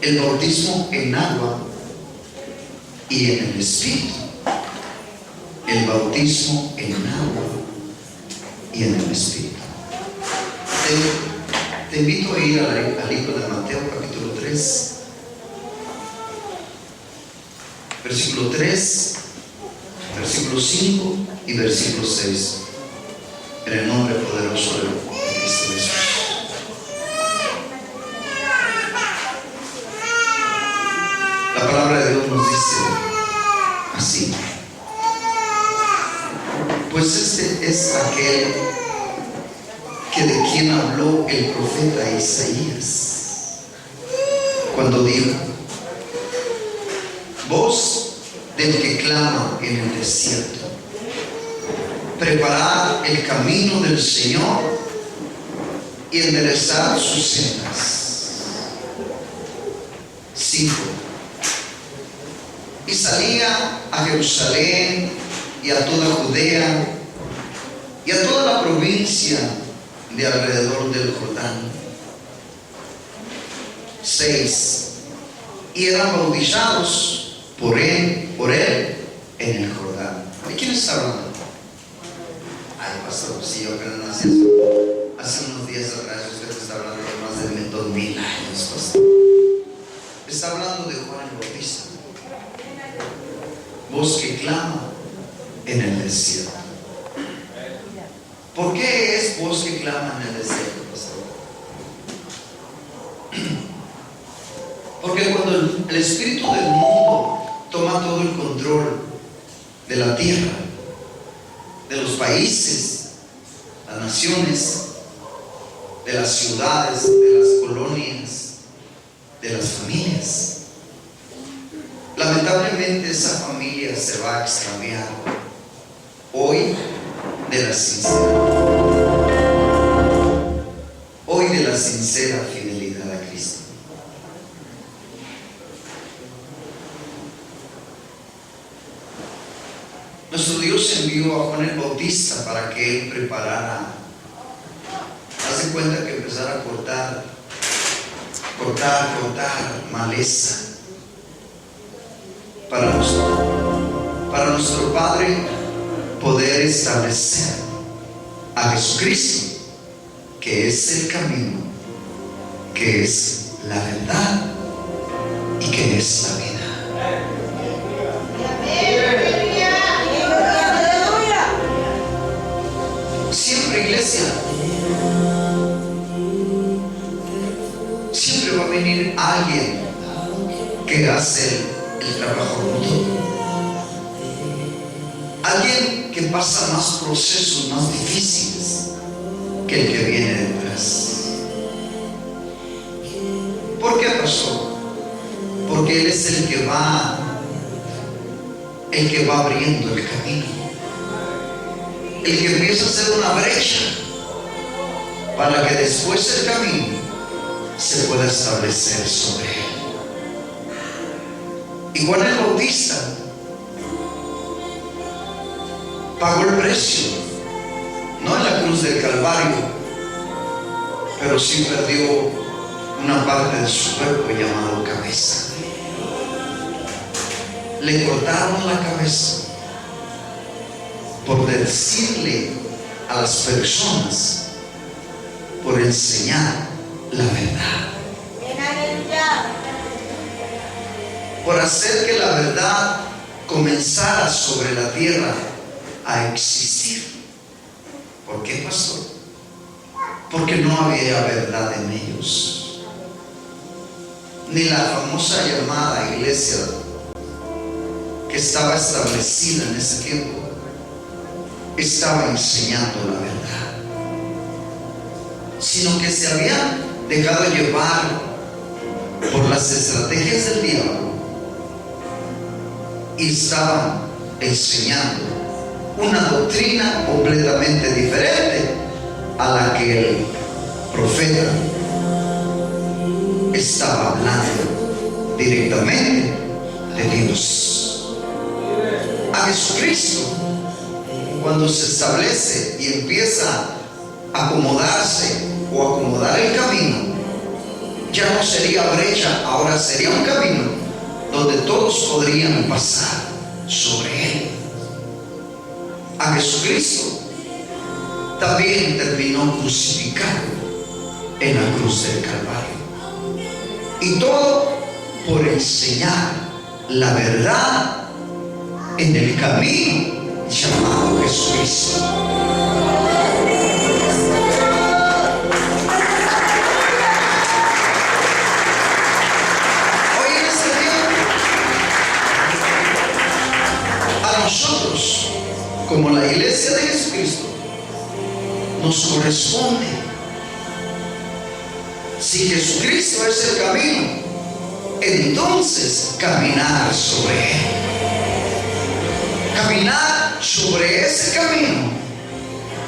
el bautismo en agua y en el Espíritu. El bautismo en agua y en el Espíritu. Te invito a ir al libro de Mateo capítulo 3, versículo 3, versículo 5 y versículo 6, en el nombre poderoso de Cristo Jesús. La palabra de Dios nos dice así: pues este es aquel que de quien habló el profeta Isaías, cuando dijo: voz del que clama en el desierto, preparad el camino del Señor y enderezad sus sendas. 5. Y salía a Jerusalén y a toda Judea y a toda la provincia de alrededor del Jordán. 6. Y eran bautizados por él en el Jordán. ¿De quién está hablando? Ay, pastor, si yo apenas nací hace unos días atrás, usted está hablando de más de 2000 años, pastor. Está hablando de Juan el Bautista, voz que clama en el desierto. ¿Por qué es voz que clama en el desierto, pastor? Porque cuando el espíritu del mundo toma todo el control de la tierra, de los países, las naciones, de las ciudades, de las colonias, de las familias, lamentablemente esa familia se va a extraviar hoy de la sincera fidelidad a Cristo. Nuestro Dios envió a Juan el Bautista para que él preparara. Haz de cuenta que empezara a cortar maleza para nuestro Padre poder establecer a Jesucristo, que es el camino, que es la verdad y que es la vida. Siempre, iglesia, siempre va a venir alguien que hace el trabajo rudo, alguien que pasa más procesos más difíciles que el que viene detrás. ¿Por qué, pastor? Porque Él es el que va abriendo el camino, el que empieza a hacer una brecha para que después el camino se pueda establecer sobre él. Y Juan el Bautista pagó el precio, no en la cruz del Calvario, pero sí perdió una parte de su cuerpo llamado cabeza. Le cortaron la cabeza por decirle a las personas, por enseñar la verdad, por hacer que la verdad comenzara sobre la tierra a existir. ¿Por qué, pastor? Porque no había verdad en ellos. Ni la famosa llamada iglesia que estaba establecida en ese tiempo estaba enseñando la verdad, sino que se habían dejado llevar por las estrategias del diablo y estaban enseñando una doctrina completamente diferente a la que el profeta estaba hablando directamente de Dios. A Jesucristo, cuando se establece y empieza a acomodarse o acomodar el camino, ya no sería brecha, ahora sería un camino donde todos podrían pasar sobre él. A Jesucristo también terminó crucificado en la cruz del Calvario. Y todo por enseñar la verdad en el camino llamado Jesucristo. Hoy en este tiempo, a nosotros, como la iglesia de Jesucristo, nos corresponde, si Jesucristo es el camino, entonces caminar sobre él. Caminar sobre ese camino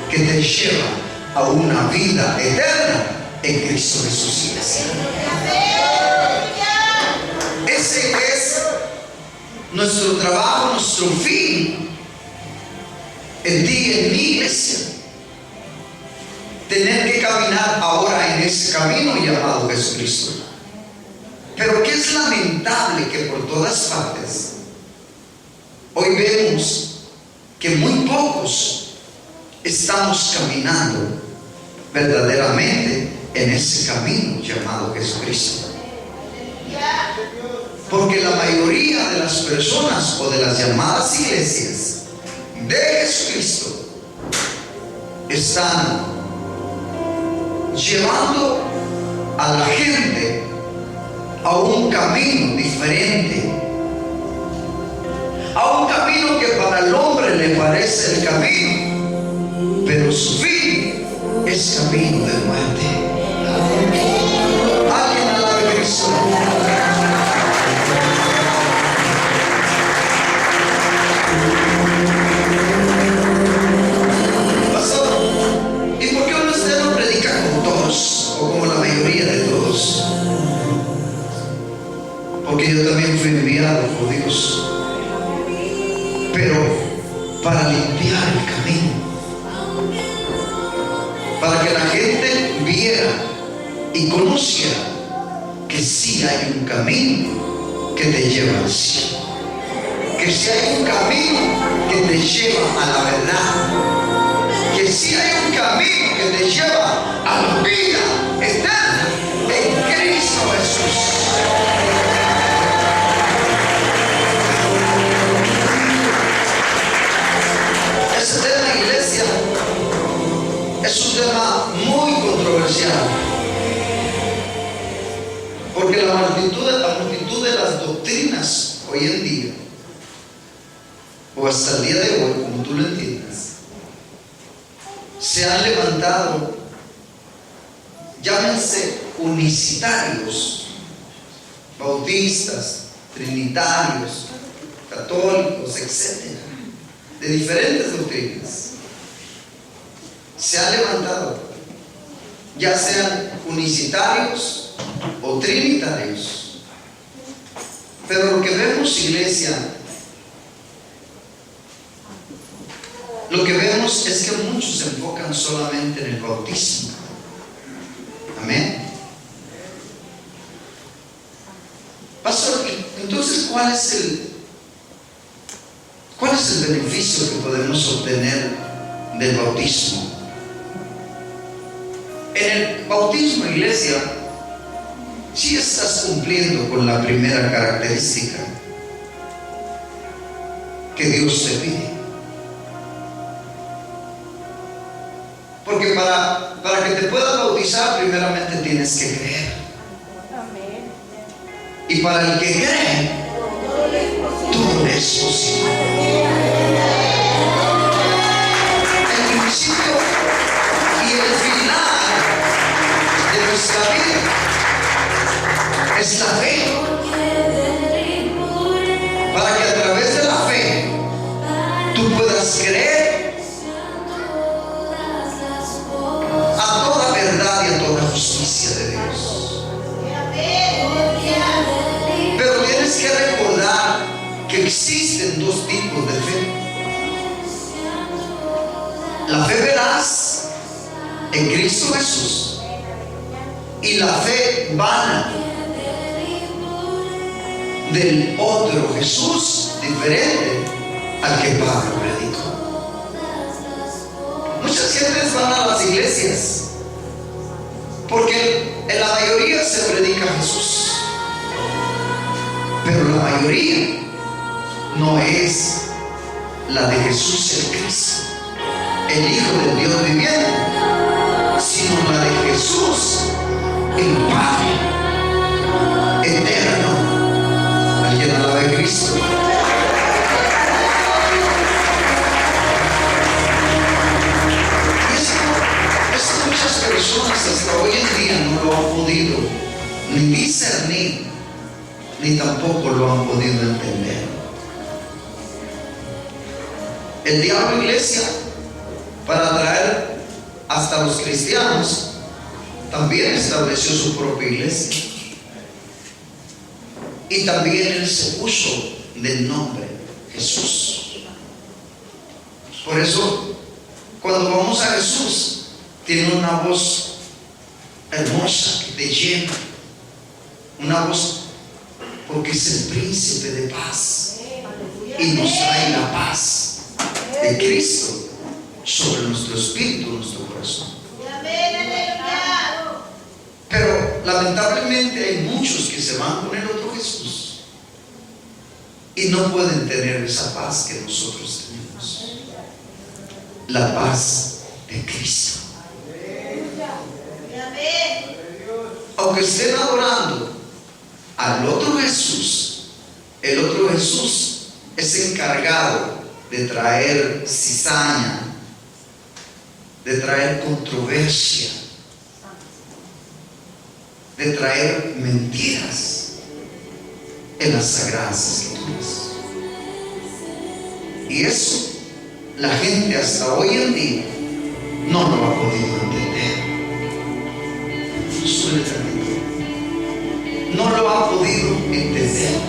que te lleva a una vida eterna en Cristo Jesús. Ese es nuestro trabajo, nuestro fin en ti y en mi iglesia. Tener que caminar ahora en ese camino llamado Jesucristo. Pero que es lamentable que por todas partes hoy vemos que muy pocos estamos caminando verdaderamente en ese camino llamado Jesucristo. Porque la mayoría de las personas o de las llamadas iglesias de Jesucristo están llevando a la gente a un camino diferente, a un camino que para el hombre le parece el camino, pero su fin es camino de muerte. Alguien alabe a Cristo. Pastor, ¿y por qué usted no predica con todos o como la mayoría de todos? Porque yo también fui enviado por Dios, pero para limpiar el camino, para que la gente viera y conociera que sí hay un camino que te lleva al cielo, que sí hay un camino que te lleva a la verdad, que sí hay un camino que te lleva a la vida eterna en Cristo Jesús. Ese tema, iglesia, es un tema muy controversial, porque la multitud de las doctrinas hoy en día, o hasta el día de hoy, como tú lo entiendas, se han levantado, llámense unicitarios, bautistas, trinitarios, católicos, etc., de diferentes doctrinas. Se han levantado, ya sean unicitarios o trinitarios. Pero lo que vemos, iglesia, lo que vemos es que muchos se enfocan solamente en el bautismo. Amén. Pastor, entonces, ¿cuál es el beneficio que podemos obtener del bautismo? En el bautismo, iglesia, sí estás cumpliendo con la primera característica que Dios te pide. Porque para que te puedas bautizar, primeramente tienes que creer. Amén. Y para el que cree, todo es posible. El principio y el final de nuestra vida es la fe. Para que a través de la fe tú puedas creer a toda verdad y a toda justicia de Dios. Pero tienes que recordar que existen dos tipos de fe: la fe veraz en Cristo Jesús y la fe vana del otro Jesús diferente al que Pablo predicó. Muchas gentes van a las iglesias porque en la mayoría se predica Jesús, pero la mayoría no es la de Jesús el Cristo, el Hijo del Dios viviente, sino la de Jesús el Padre eterno. ¿Alguien alaba a Cristo? Eso muchas personas hasta hoy en día no lo han podido ni discernir, ni tampoco lo han podido entender. El diablo, iglesia, para atraer hasta los cristianos, también estableció su propia iglesia. Y también él se puso del nombre Jesús. Por eso, cuando vamos a Jesús, tiene una voz hermosa que te llena. Una voz porque es el príncipe de paz y nos trae la paz de Cristo sobre nuestro espíritu, nuestro corazón. Pero lamentablemente hay muchos que se van con el otro Jesús y no pueden tener esa paz que nosotros tenemos, la paz de Cristo. Aunque estén adorando al otro Jesús, el otro Jesús es encargado de traer cizaña, de traer controversia, de traer mentiras en las sagradas escrituras. Y eso la gente hasta hoy en día no lo ha podido entender. No lo ha podido entender.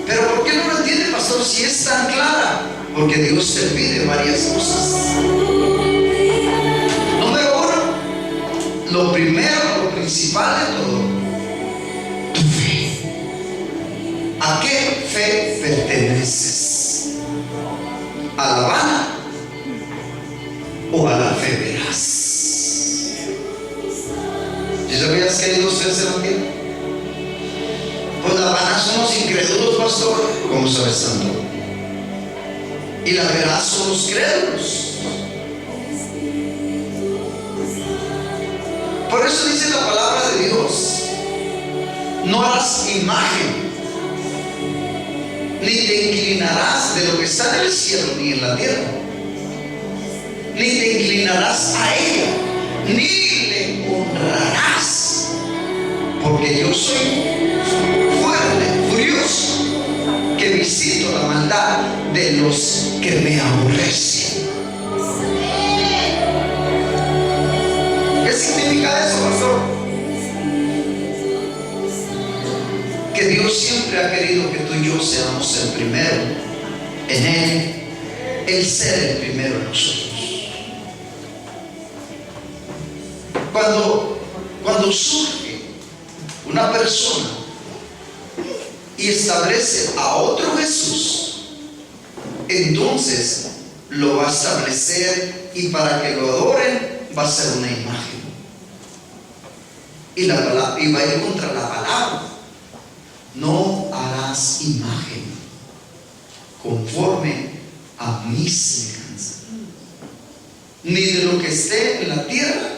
Pero ¿por qué no lo entiende, pastor, si es tan clara? Porque Dios te pide varias cosas. Número uno, lo primero, lo principal de todo, tu fe. ¿A qué fe perteneces? ¿A la vana o a la fe veraz? ¿Sí sabías que hay dos fees en la tierra? Pues la vana son los incrédulos, pastor, ¿cómo sabes tanto? Y la veraz son los crédulos. Por eso dice la palabra de Dios: no harás imagen, ni te inclinarás de lo que está en el cielo ni en la tierra, ni te inclinarás a ella, ni le honrarás, porque yo soy fuerte, furioso, que visito la maldad de los que me aborrecen. ¿Qué significa eso, pastor? Que Dios siempre ha querido que tú y yo seamos el primero en Él ser el primero en nosotros. Cuando surge una persona y establece a otro Jesús, entonces lo va a establecer, y para que lo adoren va a ser una imagen, y va a ir contra la palabra: no harás imagen conforme a mi semejanza, ni de lo que esté en la tierra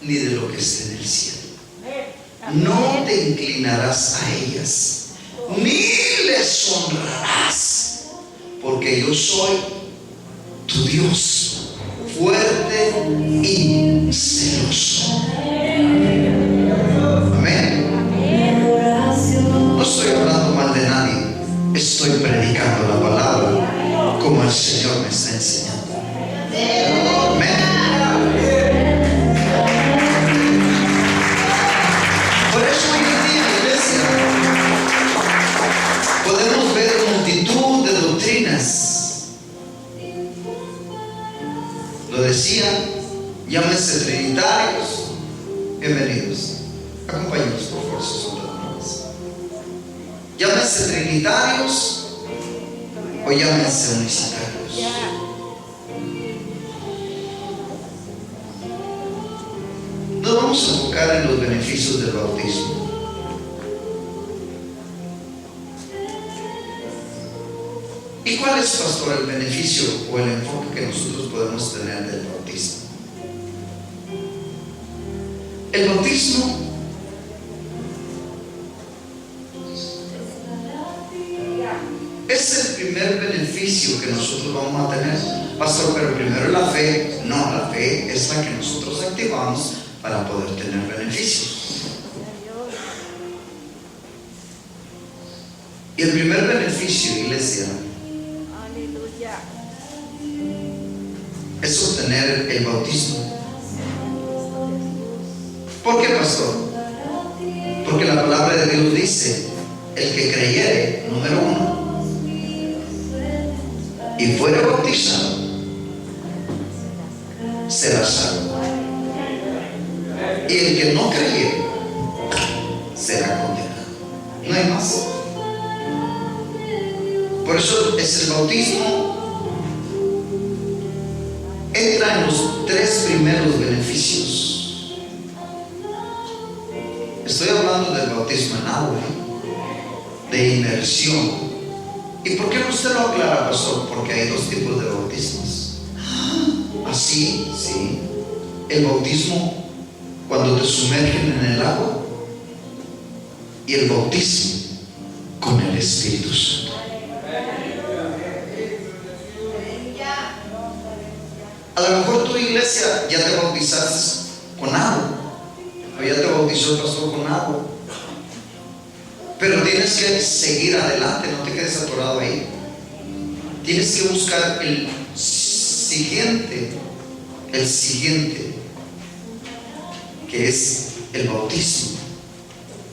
ni de lo que esté en el cielo. No te inclinarás a ellas, ni les honrarás, porque yo soy tu Dios, fuerte y celoso. Amén. No estoy hablando mal de nadie, estoy predicando la palabra como el Señor me está enseñando. Amén. Por eso hoy en día, iglesia, podemos ver multitud de doctrinas. Lo decía, llámese trinitarios, Bienvenidos. Acompáñenos por favor, sus honradores. Llámense trinitarios o llámense unicitarios. Nos vamos a enfocar en los beneficios del bautismo. ¿Y cuál es, pastor, el beneficio o el enfoque que nosotros podemos tener del bautismo? El bautismo es el primer beneficio que nosotros vamos a tener. Pastor, pero primero la fe. No, la fe es la que nosotros activamos para poder tener beneficios. Y el primer beneficio, iglesia, es obtener el bautismo. ¿Por qué, pastor? Porque la palabra de Dios dice: el que creyere, número 1, y fuere bautizado, será salvo. Y el que no creyere, será condenado. No hay más. Por eso es el bautismo. Entra en los 3 primeros beneficios. Estoy hablando del bautismo en agua, de inmersión. ¿Y por qué usted lo aclara, pastor? Porque hay 2 tipos de bautismos. Así, sí. El bautismo cuando te sumergen en el agua, y el bautismo con el Espíritu Santo. A lo mejor tu iglesia ya te bautizaste con agua, o ya te bautizó el pastor con agua, pero tienes que seguir adelante, no te quedes atorado ahí. Tienes que buscar el siguiente, que es el bautismo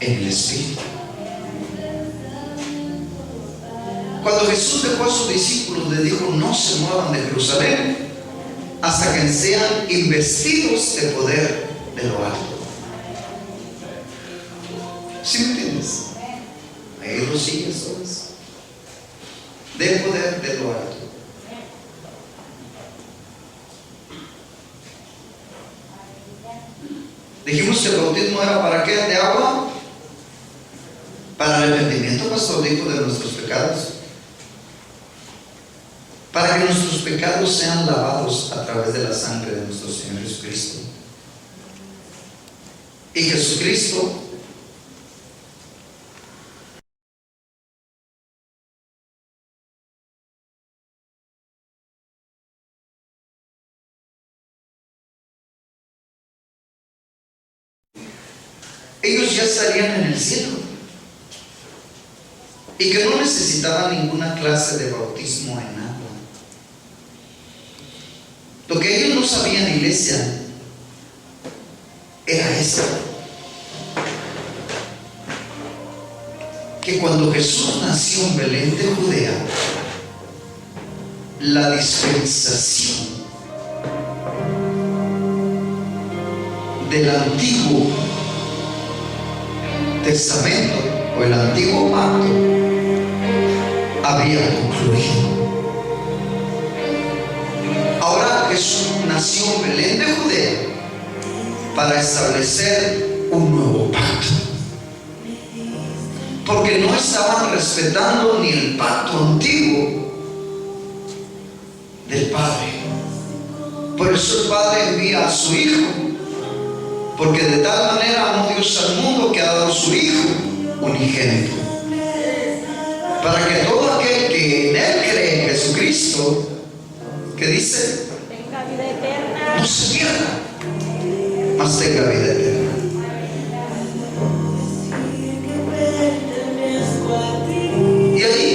en el Espíritu. Cuando Jesús dejó a sus discípulos, les dijo: no se muevan de Jerusalén hasta que sean investidos de poder de lo alto. ¿Sí me entiendes? Ahí lo sigues, ¿sabes? De poder de lo alto. Dijimos que el bautismo era ¿para qué? ¿De agua? Para arrepentimiento, pastor, dijo, de nuestros pecados. Para que nuestros pecados sean lavados a través de la sangre de nuestro Señor Jesucristo. Y Jesucristo ellos ya estarían en el cielo y que no necesitaban ninguna clase de bautismo en agua. Lo que ellos no sabían, iglesia, era esto: que cuando Jesús nació en Belén de Judea, la dispensación del Antiguo Testamento o el Antiguo Pacto había concluido. Ahora Jesús nació en Belén de Judea para establecer un nuevo pacto, porque no estaban respetando ni el pacto antiguo del Padre. Por eso el Padre envía a su Hijo, porque de tal manera amó Dios al mundo que ha dado su Hijo unigénito, para que todo aquel que en Él cree, en Jesucristo, que dice, tenga vida eterna, no se pierda, mas tenga vida eterna. Y ahí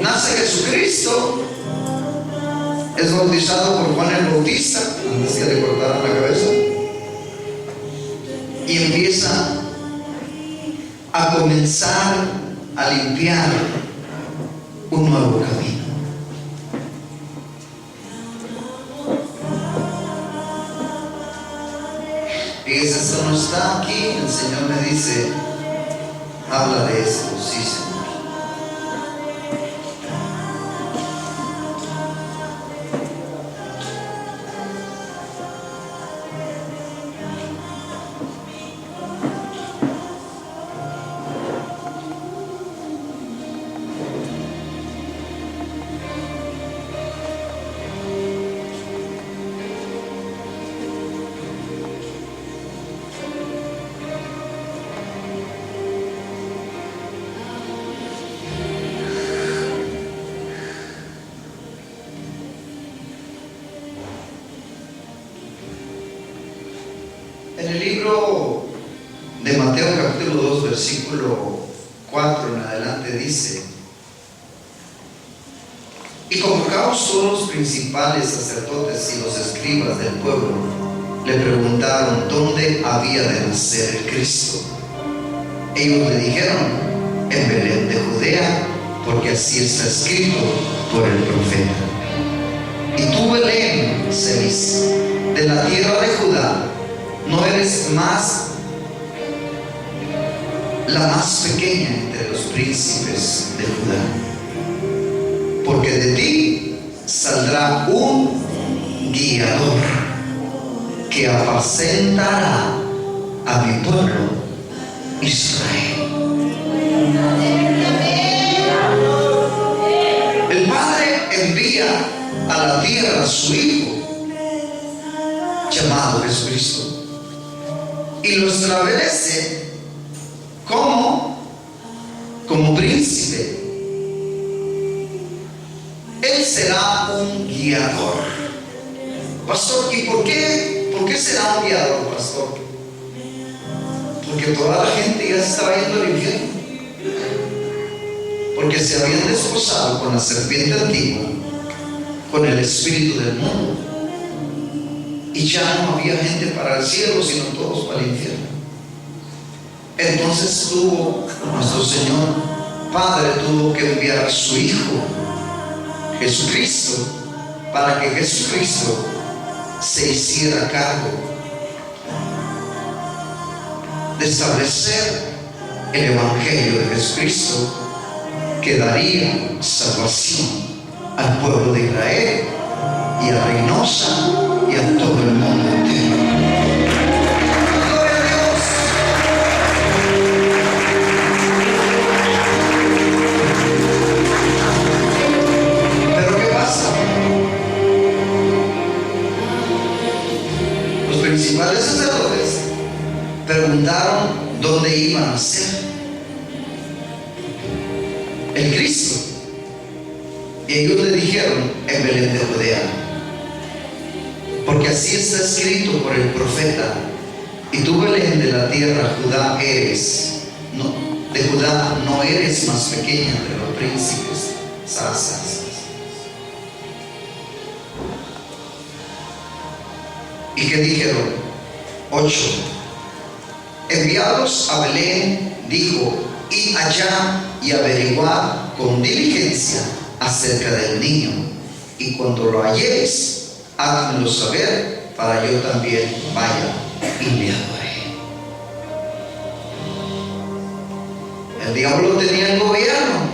nace Jesucristo, es bautizado por Juan el Bautista antes que le cortaran la cabeza, y empieza a comenzar a limpiar un nuevo camino. Fíjense, esto está aquí, el Señor me dice, habla de esto, sí, Señor. En el libro de Mateo capítulo 2 versículo 4 en adelante dice: y convocados todos los principales sacerdotes y los escribas del pueblo, le preguntaron dónde había de nacer el Cristo. Ellos le dijeron: en Belén de Judea, porque así está escrito por el profeta. Y tú, Belén, Celis, de la tierra de Judá, no eres más la más pequeña entre los príncipes de Judá, porque de ti saldrá un guiador que apacentará a mi pueblo Israel. El Padre envía a la tierra a su Hijo, llamado Jesucristo, y lo establece como príncipe. Él será un guiador. Pastor, ¿y por qué será un guiador, pastor? Porque toda la gente ya se estaba yendo al infierno, porque se habían desposado con la serpiente antigua, con el espíritu del mundo, y ya no había gente para el cielo, sino todos para el infierno. Entonces nuestro Señor Padre tuvo que enviar a su Hijo Jesucristo, para que Jesucristo se hiciera cargo de establecer el Evangelio de Jesucristo, que daría salvación al pueblo de Israel y a Reynosa y a todo el mundo entero. ¡Gloria a Dios! Pero ¿qué pasa? Los principales sacerdotes preguntaron dónde iban a nacer el Cristo, y ellos le dijeron: en Belén de Judea, porque así está escrito por el profeta. Y tú, Belén, de la tierra Judá de Judá no eres más pequeña entre los príncipes. ¿Y qué dijeron? 8. Enviados a Belén, dijo: id allá y averiguad con diligencia acerca del niño, y cuando lo halléis, házmelo saber, para yo también vaya y le adore. El diablo tenía el gobierno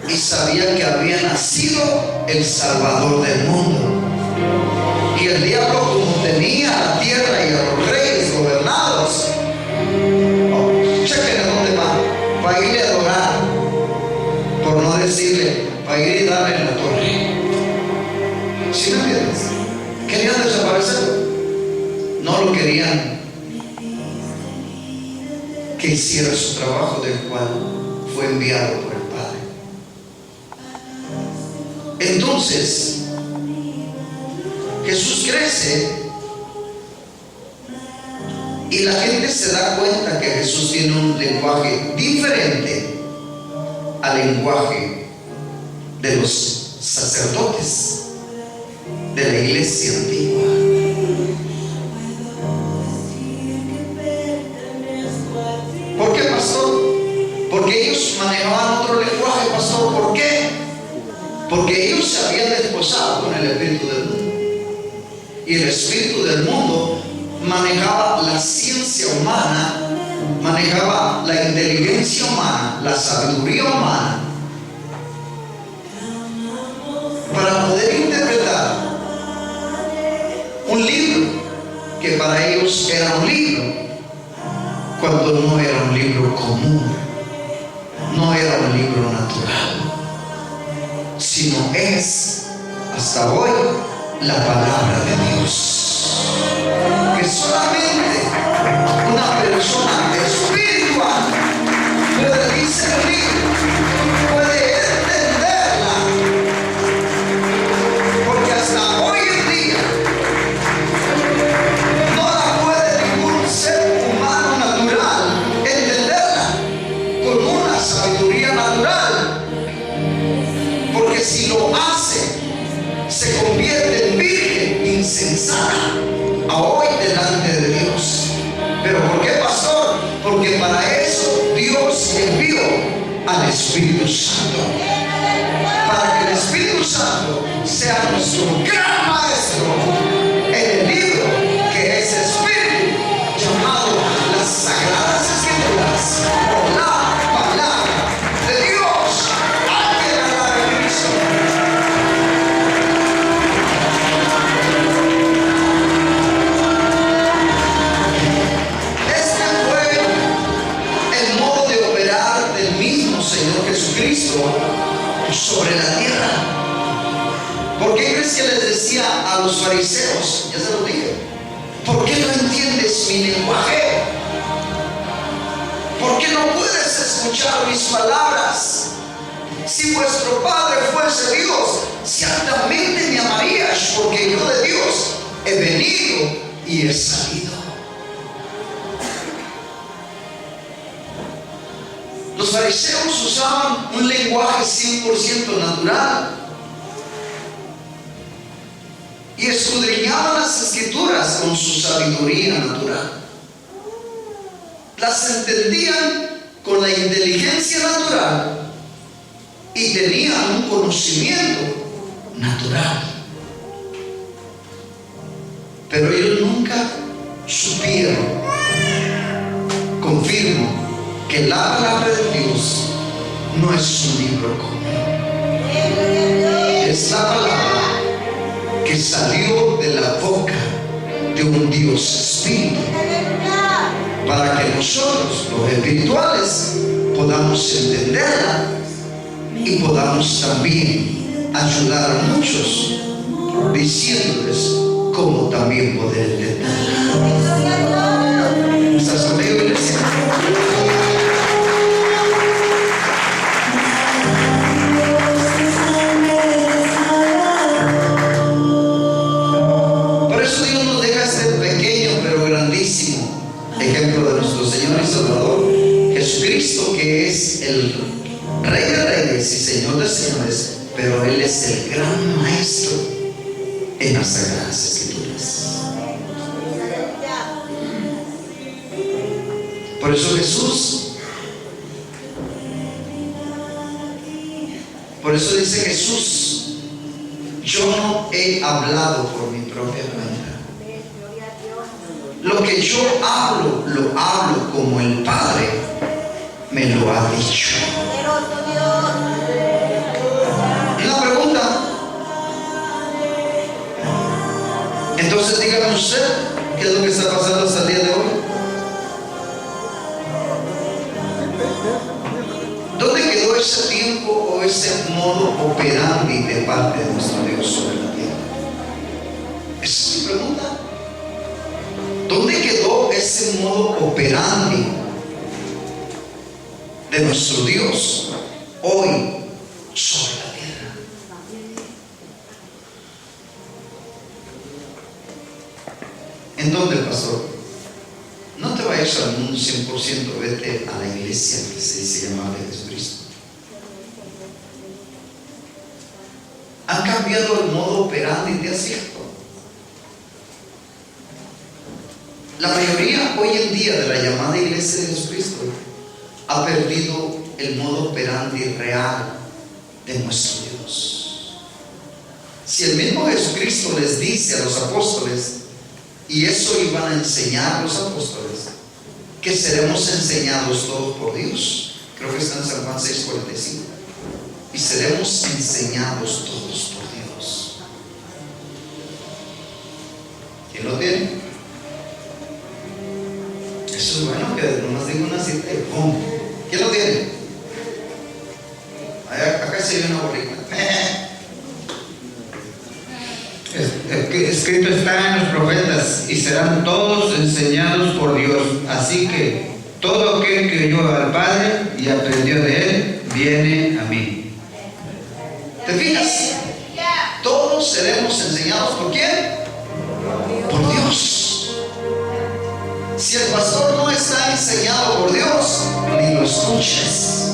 y sabía que había nacido el Salvador del mundo. Y el diablo, como tenía la tierra y a los reyes gobernados, chequen a dónde va, para ir a adorar, por no decirle, para ir y darle en la torre. ¿Sí me entiendes? Querían desaparecer. No lo querían que hiciera su trabajo, del cual fue enviado por el Padre. Entonces Jesús crece y la gente se da cuenta que Jesús tiene un lenguaje diferente al lenguaje de los sacerdotes de la iglesia antigua. ¿Por qué, pastor? Porque ellos manejaban otro lenguaje, pastor. ¿Por qué? Porque ellos se habían desposado con el espíritu del mundo, y el espíritu del mundo manejaba la ciencia inteligencia humana, manejaba la inteligencia humana, la sabiduría humana, para poder interpretar un libro que para ellos era un libro, cuando no era un libro común, no era un libro natural, sino es hasta hoy la palabra de Dios, que solamente una persona espiritual puede discernir, puede entenderla, porque hasta hoy en día no la puede ningún ser humano natural entenderla con una sabiduría natural, porque si lo hace se convierte en virgen insensata a hoy delante de Dios. ¿Pero por qué, pastor? Porque para eso Dios envió al Espíritu Santo, para que el Espíritu Santo sea nuestro gran maestro en el libro que es Espíritu, llamado las Sagradas Escrituras, o la palabra de Dios. Alguien alabe a Cristo. Jesucristo sobre la tierra. ¿Por qué crees que les decía a los fariseos? Ya se lo dije. ¿Por qué no entiendes mi lenguaje? ¿Por qué no puedes escuchar mis palabras? Si vuestro Padre fuese Dios, ciertamente me amarías, porque yo de Dios he venido y he salido. Los fariseos usaban un lenguaje 100% natural y escudriñaban las escrituras con su sabiduría natural. Las entendían con la inteligencia natural y tenían un conocimiento natural. Pero ellos nunca supieron, confirmo, que la palabra de Dios no es un libro común. Es la palabra que salió de la boca de un Dios espíritu, para que nosotros, los espirituales, podamos entenderla y podamos también ayudar a muchos, diciéndoles cómo también poder entenderla. ¿Estás conmigo, iglesia? Ejemplo de nuestro Señor y Salvador Jesucristo, que es el Rey de Reyes y Señor de Señores, pero Él es el gran maestro en las Sagradas Escrituras. Por eso dice Jesús: yo no he hablado por mi propia cuenta. Lo que yo hablo, lo hablo como el Padre me lo ha dicho. Una pregunta. Entonces dígame usted, ¿qué es lo que está pasando hasta el día de hoy? ¿Dónde quedó ese tiempo o ese modo operandi de parte de nuestro Dios sobre la tierra? Esa es mi pregunta. ¿Dónde quedó ese modo operandi de nuestro Dios hoy sobre la tierra? ¿En dónde, pastor? No te vayas al mundo 100%, vete a la iglesia que se dice llamada de Jesucristo. ¿Han cambiado el modo operandi de cierto? La mayoría hoy en día de la llamada iglesia de Jesucristo ha perdido el modo operandi real de nuestro Dios. Si el mismo Jesucristo les dice a los apóstoles, y eso iban a enseñar los apóstoles, que seremos enseñados todos por Dios. Creo que está en San Juan 6:45. Y seremos enseñados todos por Dios. ¿Quién lo tiene? Eso es bueno, que nomás digo una cita y ¡pum! ¿Quién lo tiene? Acá se ve una borrica. Escrito está en los profetas, y serán todos enseñados por Dios. Así que todo aquel que oyó al Padre y aprendió de Él, viene a mí. ¿Te fijas? Todos seremos enseñados ¿por quién? Por Dios. Si el pastor no está enseñado por Dios, ni lo escuches.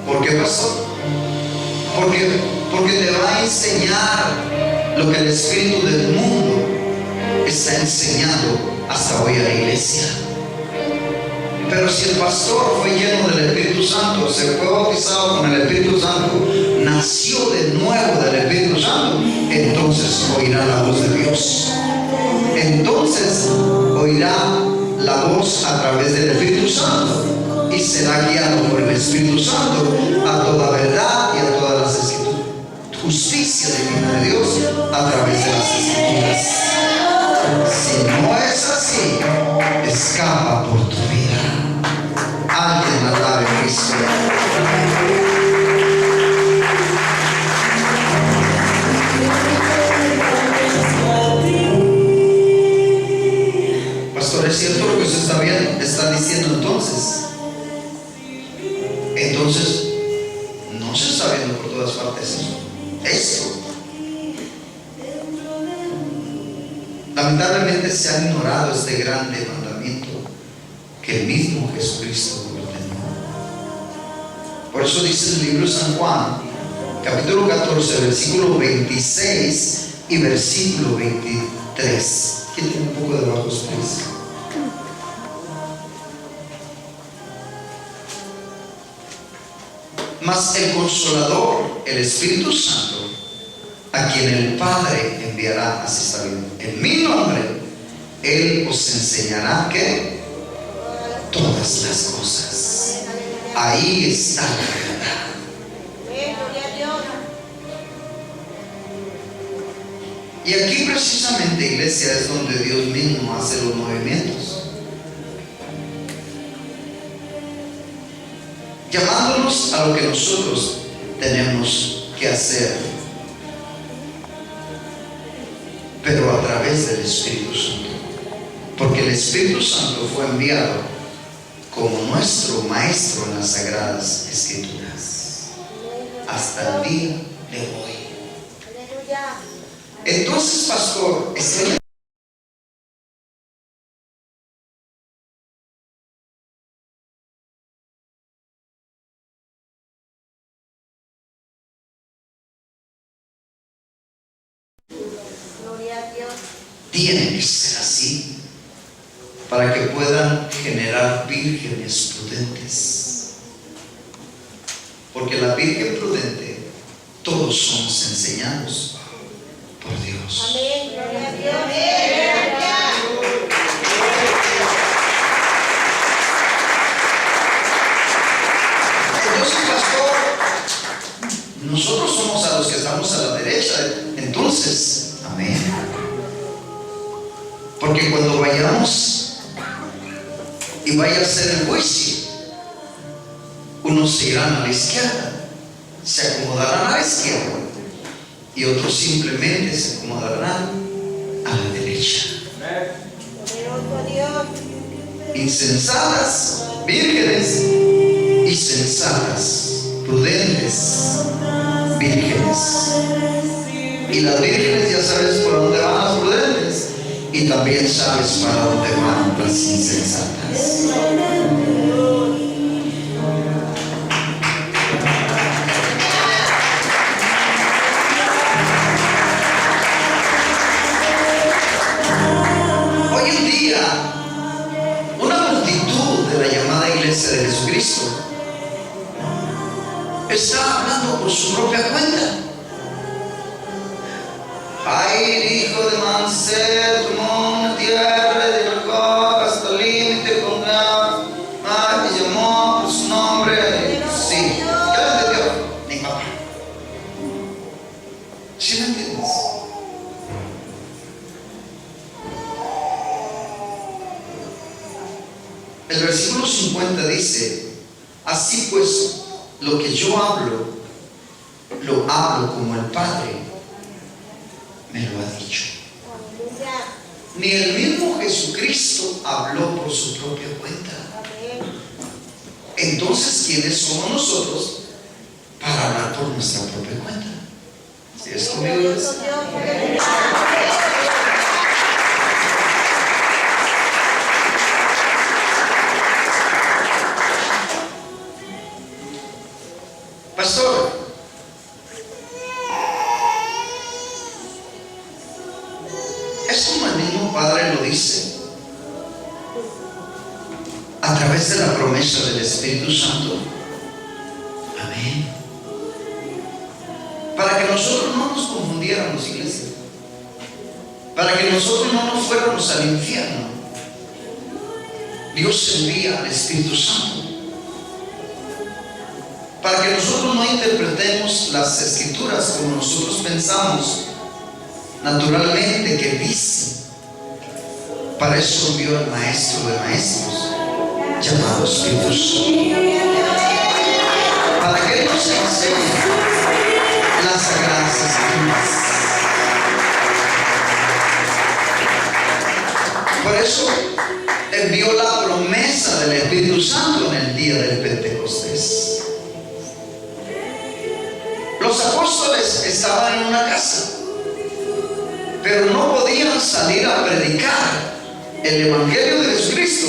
¿Por qué, pastor? Porque te va a enseñar lo que el espíritu del mundo está enseñando hasta hoy a la iglesia. Pero si el pastor fue lleno del Espíritu Santo, se fue bautizado con el Espíritu Santo, nació de nuevo del Espíritu Santo, entonces oirá la voz de Dios. Entonces oirá la voz a través del Espíritu Santo y será guiado por el Espíritu Santo a toda verdad y a todas las escrituras. Justicia divina de Dios a través de las escrituras. Si no es así, escapa por tu vida. Alguien alabe a Cristo. Pastor, ¿es cierto lo que usted está diciendo entonces? Entonces, no se está viendo por todas partes esto. Lamentablemente se ha ignorado este grande mandamiento que el mismo Jesucristo ordenó. Por eso dice el libro de San Juan, capítulo 14, versículo 26 y versículo 23. ¿Quién tiene un poco de bajos, please? Mas el Consolador, el Espíritu Santo, a quien el Padre enviará, así está bien, en mi nombre, Él os enseñará que todas las cosas. Ahí está la verdad. Y aquí precisamente, iglesia, es donde Dios mismo hace los movimientos, llamándonos a lo que nosotros tenemos que hacer, pero a través del Espíritu Santo, porque el Espíritu Santo fue enviado como nuestro maestro en las Sagradas Escrituras hasta el día de hoy. Entonces, pastor, estoy tiene que ser así para que puedan generar vírgenes prudentes, porque la virgen prudente todos somos enseñados por Dios. Amén. Gloria a Dios. Entonces, pastor, nosotros somos a los que estamos a la derecha, entonces, amén. Porque cuando vayamos y vaya a ser el juicio, unos se irán a la izquierda, se acomodarán a la izquierda, y otros simplemente se acomodarán a la derecha. Insensatas, vírgenes, y sensatas, prudentes, vírgenes. Y las vírgenes ya sabes por dónde van las prudentes, y también sabes para dónde van las insensatas. Hoy en día, una multitud de la llamada Iglesia de Jesucristo está hablando por su propia cuenta. Ay, hijo de Mancet, monte tierra de Jacob, hasta el límite con tomó por su nombre. Sí, ¿ya lo entendió? Mi papá. ¿Sí me entiendes? El versículo 50 dice: así pues, lo que yo hablo, lo hablo como el Padre me lo ha dicho. Ni el mismo Jesucristo habló por su propia cuenta. Entonces, ¿quiénes somos nosotros para hablar por nuestra propia cuenta? ¿Sí es conmigo? Pastor, ¿es como el mismo Padre lo dice a través de la promesa del Espíritu Santo? Amén. Para que nosotros no nos confundiéramos, iglesia, para que nosotros no nos fuéramos al infierno, Dios envía al Espíritu Santo para que nosotros no interpretemos las Escrituras como nosotros pensamos naturalmente que dice. Para eso envió al Maestro de Maestros, llamado Espíritu Santo, para que Él nos enseñe las Sagradas Escrituras. Por eso envió la promesa del Espíritu Santo en el día del Pentecostés. Los apóstoles estaban en una casa, pero no podían salir a predicar el Evangelio de Jesucristo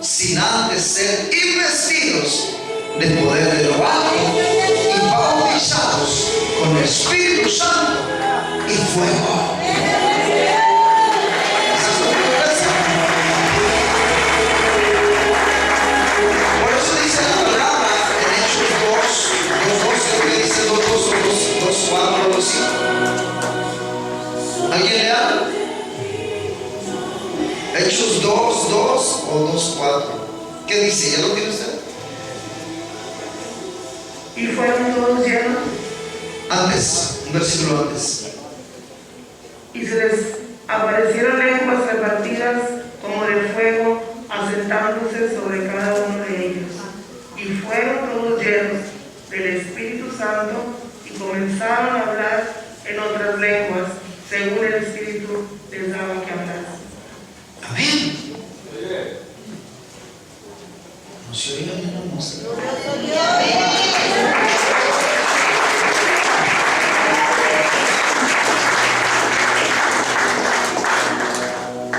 sin antes ser investidos de poder de lo alto y bautizados con el Espíritu Santo y fuego. Esa es la promesa. Por eso dice la palabra en Hechos 2, que dice 2, 4, 2, 5. ¿Alguien le habla? Hechos 2, 2 o 2, 4. ¿Qué dice? ¿Ya lo tiene usted? Y fueron todos llenos. Antes, un versículo antes. Y se les aparecieron lenguas repartidas como de fuego, asentándose sobre cada uno de ellos. Y fueron todos llenos del Espíritu Santo y comenzaron a hablar en otras lenguas, según el Espíritu les daba que hablar. Amén. No se oiga ni una mosca.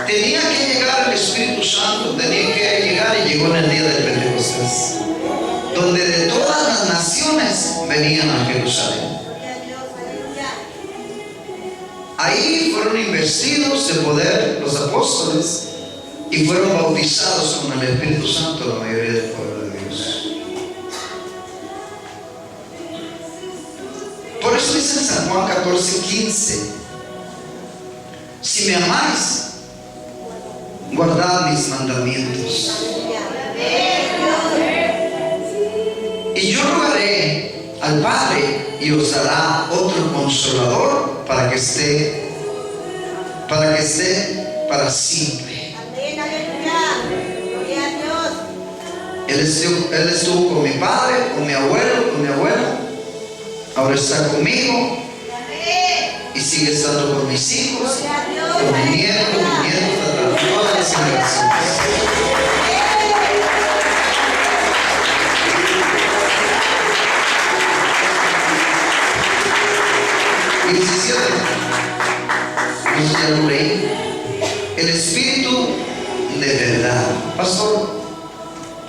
Tenía que llegar el Espíritu Santo, tenía que llegar y llegó en el día del Pentecostés, donde de todas las naciones venían a Jerusalén. Ahí fueron investidos de poder los apóstoles y fueron bautizados con el Espíritu Santo la mayoría del pueblo de Dios. Por eso dice en San Juan 14:15: si me amáis, guardad mis mandamientos. Y yo rogaré al Padre y os dará otro consolador para que esté para siempre. Él estuvo con mi padre, con mi abuelo, ahora está conmigo y sigue estando con mis hijos, con mi nieto, hasta todas las generaciones. Y 17, ya lo leí. El Espíritu de verdad. Pastor,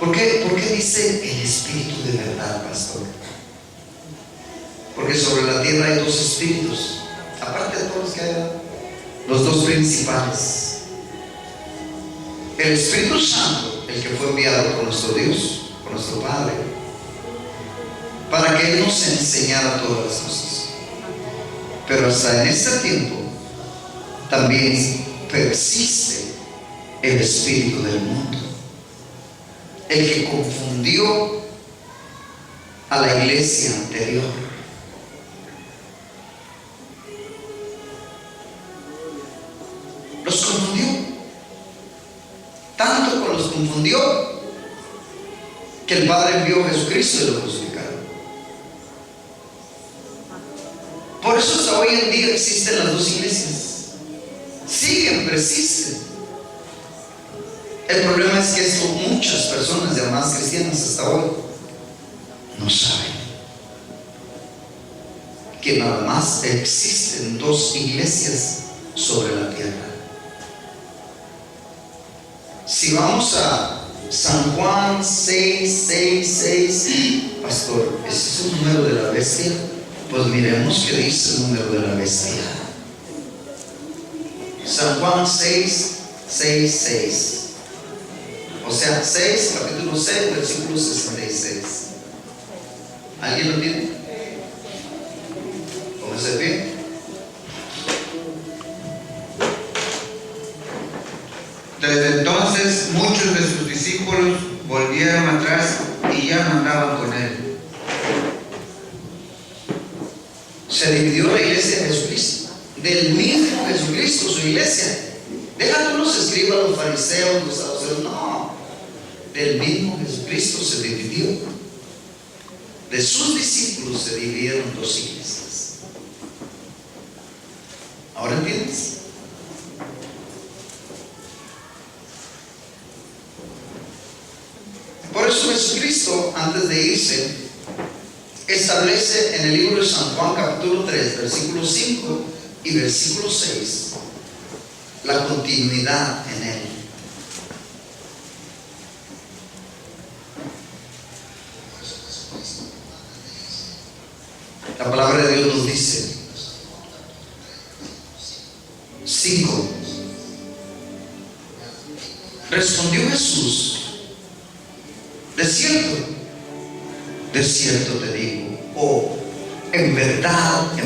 ¿por qué dice el Espíritu de verdad, pastor? Porque sobre la tierra hay dos espíritus, aparte de todos los que hay, los dos principales. El Espíritu Santo, el que fue enviado por nuestro Dios, por nuestro Padre, para que Él nos enseñara todas las cosas. Pero hasta en este tiempo también persiste el espíritu del mundo. el que confundió a la iglesia anterior. Los confundió. Tanto que los confundió que el Padre envió a Jesucristo y lo crucificaron. Por eso hasta hoy en día existen las dos iglesias. Siguen, persisten. El problema es que esto muchas personas llamadas cristianas hasta hoy no saben que nada más existen dos iglesias sobre la tierra. Si vamos a San Juan 6:6:6, pastor, ¿ese es el número de la bestia? Pues miremos qué dice el número de la bestia. San Juan 6:6:6. O sea, 6, capítulo 6, versículo 66. ¿Alguien lo tiene? Póngase de pie. Desde entonces muchos de sus discípulos volvieron atrás y ya no andaban con él. Se dividió la iglesia de Jesucristo. Del mismo Jesucristo, su iglesia. Deja tú los escribas, los fariseos, los saduceos. No. Del mismo Jesucristo se dividió. De sus discípulos se dividieron dos iglesias. ¿Ahora entiendes? Por eso Jesucristo, antes de irse, establece en el libro de San Juan capítulo 3, versículo 5 y versículo 6, la continuidad en él. La palabra de Dios nos dice, 5. Respondió Jesús: de cierto te digo, o en verdad te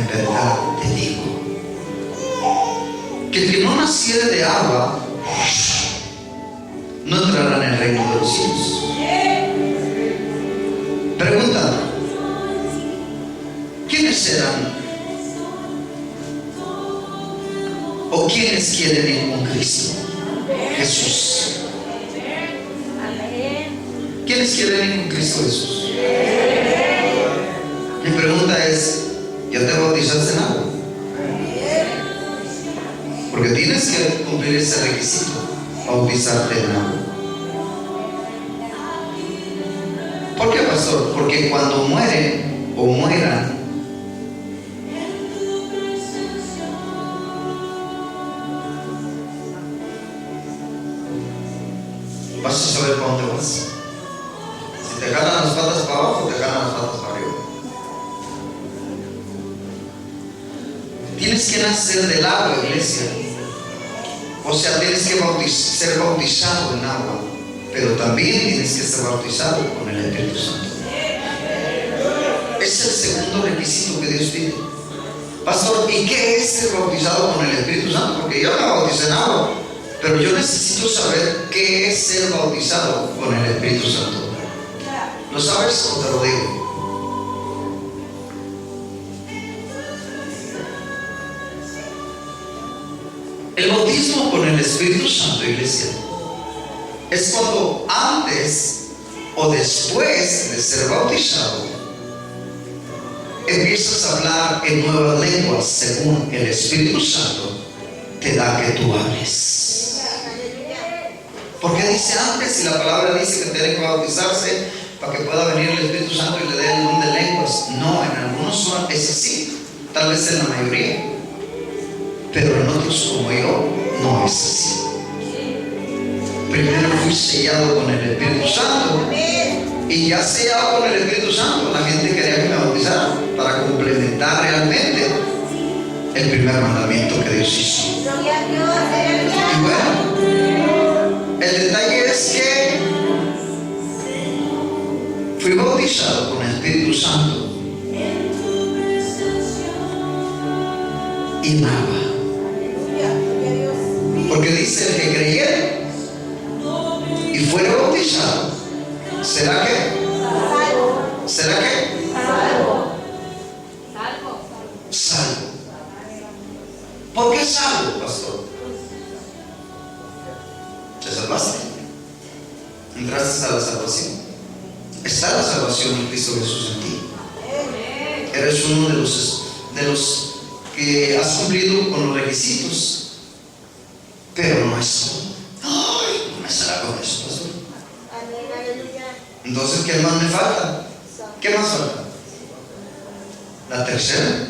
digo, que el que no naciere de agua no entrará en el reino de los cielos. Pregunta: ¿quiénes serán? ¿O quiénes quieren ir con Cristo? Jesús. ¿Quiénes quieren ir con Cristo Jesús? Mi pregunta es: ¿ya te bautizaste en agua? Porque tienes que cumplir ese requisito, bautizarte en agua. ¿Por qué, pastor? Porque cuando mueren o mueran, vas a saber para dónde vas. Si te jalan las patas para abajo, te jalan las patas para arriba. Tienes que nacer del agua, iglesia. O sea, tienes que ser bautizado en agua, pero también tienes que ser bautizado con el Espíritu Santo. Es el segundo requisito que Dios pide. Pastor, ¿y qué es ser bautizado con el Espíritu Santo? Porque yo me bauticé en agua, pero yo necesito saber qué es ser bautizado con el Espíritu Santo. ¿Lo sabes o te lo digo? El bautismo con el Espíritu Santo, iglesia, es cuando antes o después de ser bautizado empiezas a hablar en nuevas lenguas según el Espíritu Santo te da que tú hables. Porque dice antes, y la palabra dice que tiene que bautizarse para que pueda venir el Espíritu Santo y le dé el don de lenguas. No, en algunos es así, tal vez en la mayoría, pero en otros, como yo, no es así. Primero fui sellado con el Espíritu Santo, y ya sellado con el Espíritu Santo, la gente quería que me bautizara para complementar realmente el primer mandamiento que Dios hizo. Y bueno, el detalle es que fui bautizado con el Espíritu Santo y nada. Porque dice: el que creyere y fuere bautizado ¿será qué? Salvo. Salvo. ¿Por qué salvo, pastor? Te salvaste. Entraste a la salvación. Está la salvación en Cristo Jesús en ti. Eres uno de los que has cumplido con los requisitos, pero no es todo. Ay, no me saldrá con eso, pastor. Entonces, ¿qué más me falta? ¿Qué más falta? La tercera,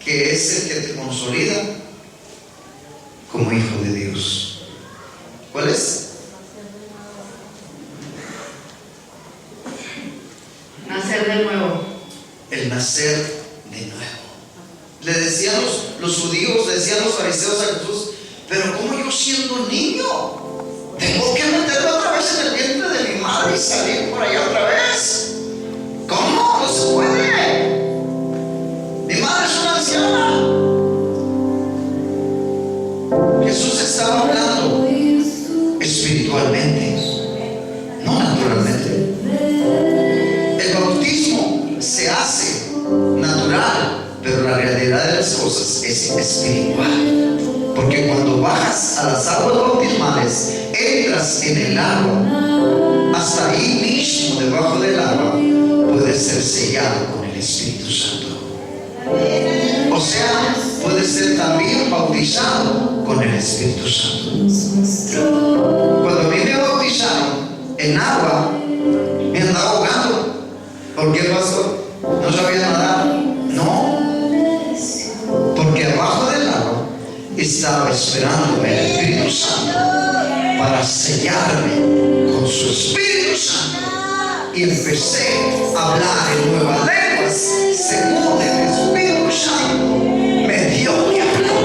que es el que te consolida como hijo de Dios. ¿Cuál es? Nacer de nuevo. El nacer de nuevo. Le decían los judíos, le decían los fariseos a Jesús, pero ¿cómo yo siendo niño tengo que meterme otra vez en el vientre de mi madre y salir por allá otra vez? ¿Cómo? No se puede. Mi madre es una anciana. Jesús estaba hablando espiritualmente, no naturalmente. El bautismo se hace natural, pero la realidad de las cosas es espiritual. Porque cuando bajas a las aguas bautismales, entras en el agua, hasta ahí mismo, debajo del agua, puedes ser sellado con el Espíritu Santo. O sea, puedes ser también bautizado con el Espíritu Santo. Cuando a mí me bautizaron en agua, me andaba ahogando. ¿Por qué, pastor? ¿No sabía nadar? No, porque abajo del agua estaba esperando el Espíritu Santo para sellarme con su Espíritu Santo. Y empecé a hablar en nuevas lenguas según el Espíritu Santo me dio que hablar.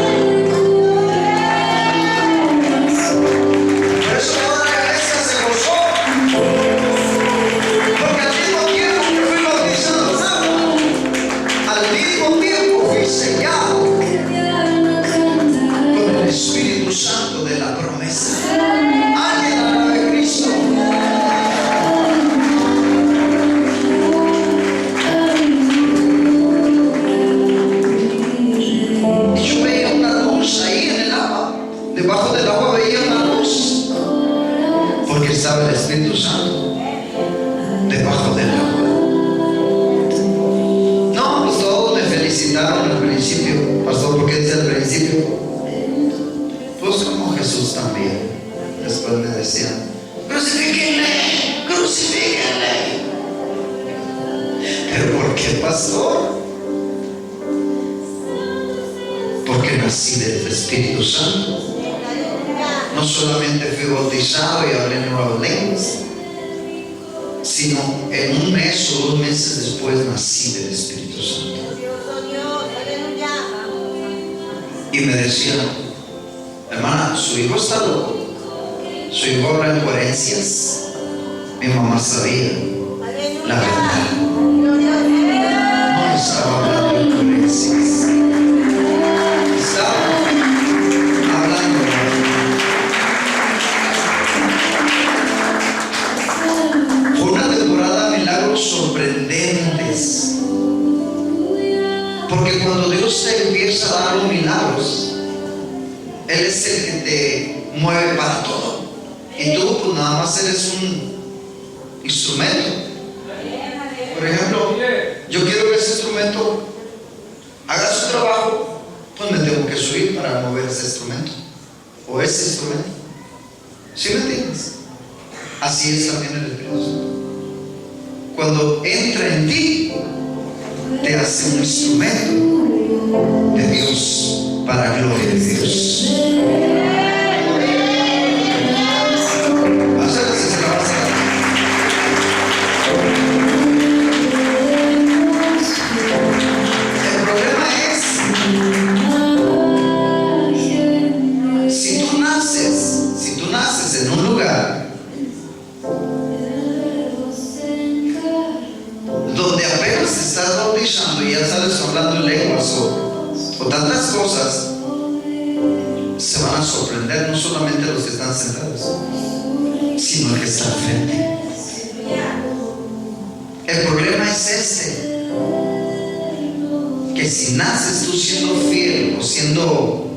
Por eso toda la iglesia se gozó, porque al mismo tiempo que fui bautizado en agua, al mismo tiempo fui sellado con el Espíritu Santo de la promesa. Alguien alabe a Cristo. Y yo veía una luz ahí en el agua. Debajo del agua veía una luz, porque estaba el Espíritu Santo debajo del agua. No, pues todos me felicitaron al principio, pastor, porque dice al principio, pues como Jesús también. Después me decían, crucifíquenle, crucifíquenle. ¿Pero por qué, pastor? Porque nací del Espíritu Santo. No solamente fui bautizado y hablé en nuevas lenguas, sino en un mes o 2 meses después nací del Espíritu Santo. Y me decían, hermana, su hijo está loco, su hijo habla incoherencias. Mi mamá sabía la verdad, no estaba hablando incoherencias, estaba hablando la verdad. Fue una temporada de milagros sorprendentes, porque cuando Dios te empieza a dar los milagros, Él es el que te mueve para todo, y tú pues nada más eres un instrumento. Por ejemplo, yo quiero que ese instrumento haga su trabajo, pues me tengo que subir para mover ese instrumento o ese instrumento. ¿Sí me entiendes? Así es también el Espíritu Santo. Cuando entra en ti, te hace un instrumento de Dios para la gloria de Dios. El problema es, si tú naces en un lugar donde apenas te estás bautizando y ya sabes hablando en lenguas o tantas cosas, se van a sorprender no solamente los que están sentados, sino el que está al frente. El problema es que si naces tú siendo fiel o siendo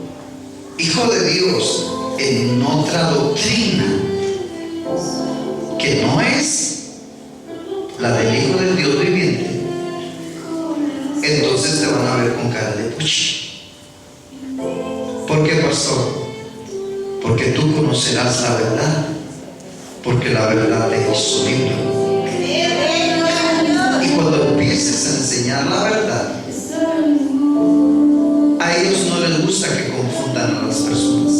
hijo de Dios en otra doctrina que no es la del Hijo del Dios viviente, entonces te van a ver con cara de puchi. ¿Por qué, pastor? Porque tú conocerás la verdad, porque la verdad te hizo libre. Y cuando empieces a enseñar la verdad, a ellos no les gusta que confundan a las personas.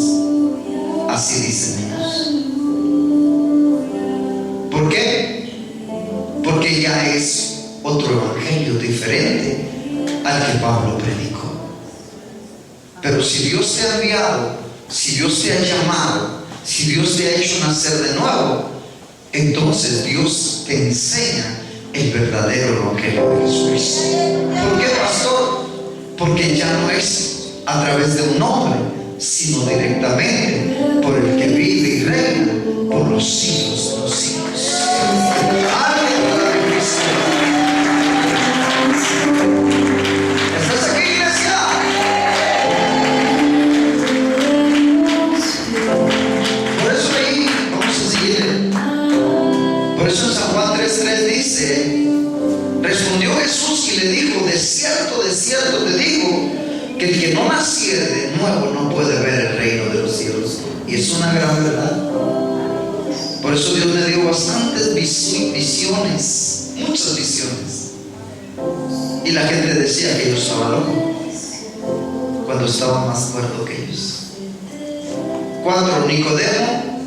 Así dicen ellos. ¿Por qué? Porque ya es otro evangelio diferente al que Pablo predicó. Pero si Dios te ha enviado, si Dios te ha llamado, si Dios te ha hecho nacer de nuevo, entonces Dios te enseña el verdadero evangelio de Jesucristo. ¿Por qué, pastor? Porque ya no es a través de un hombre, sino directamente por el que vive y reina por los siglos de los siglos. ¡Aleluya! ¿Estás aquí, iglesia? Por eso ahí, vamos a seguir. Por eso en San Juan 3:3 dice: respondió Jesús y le dijo, de cierto te digo, que el que no naciere de nuevo no puede ver el reino de los cielos. Y es una gran verdad. Por eso Dios me dio bastantes visiones, muchas visiones. Y la gente decía que yo estaba loco, cuando estaba más cuerdo que ellos. 4. Nicodemo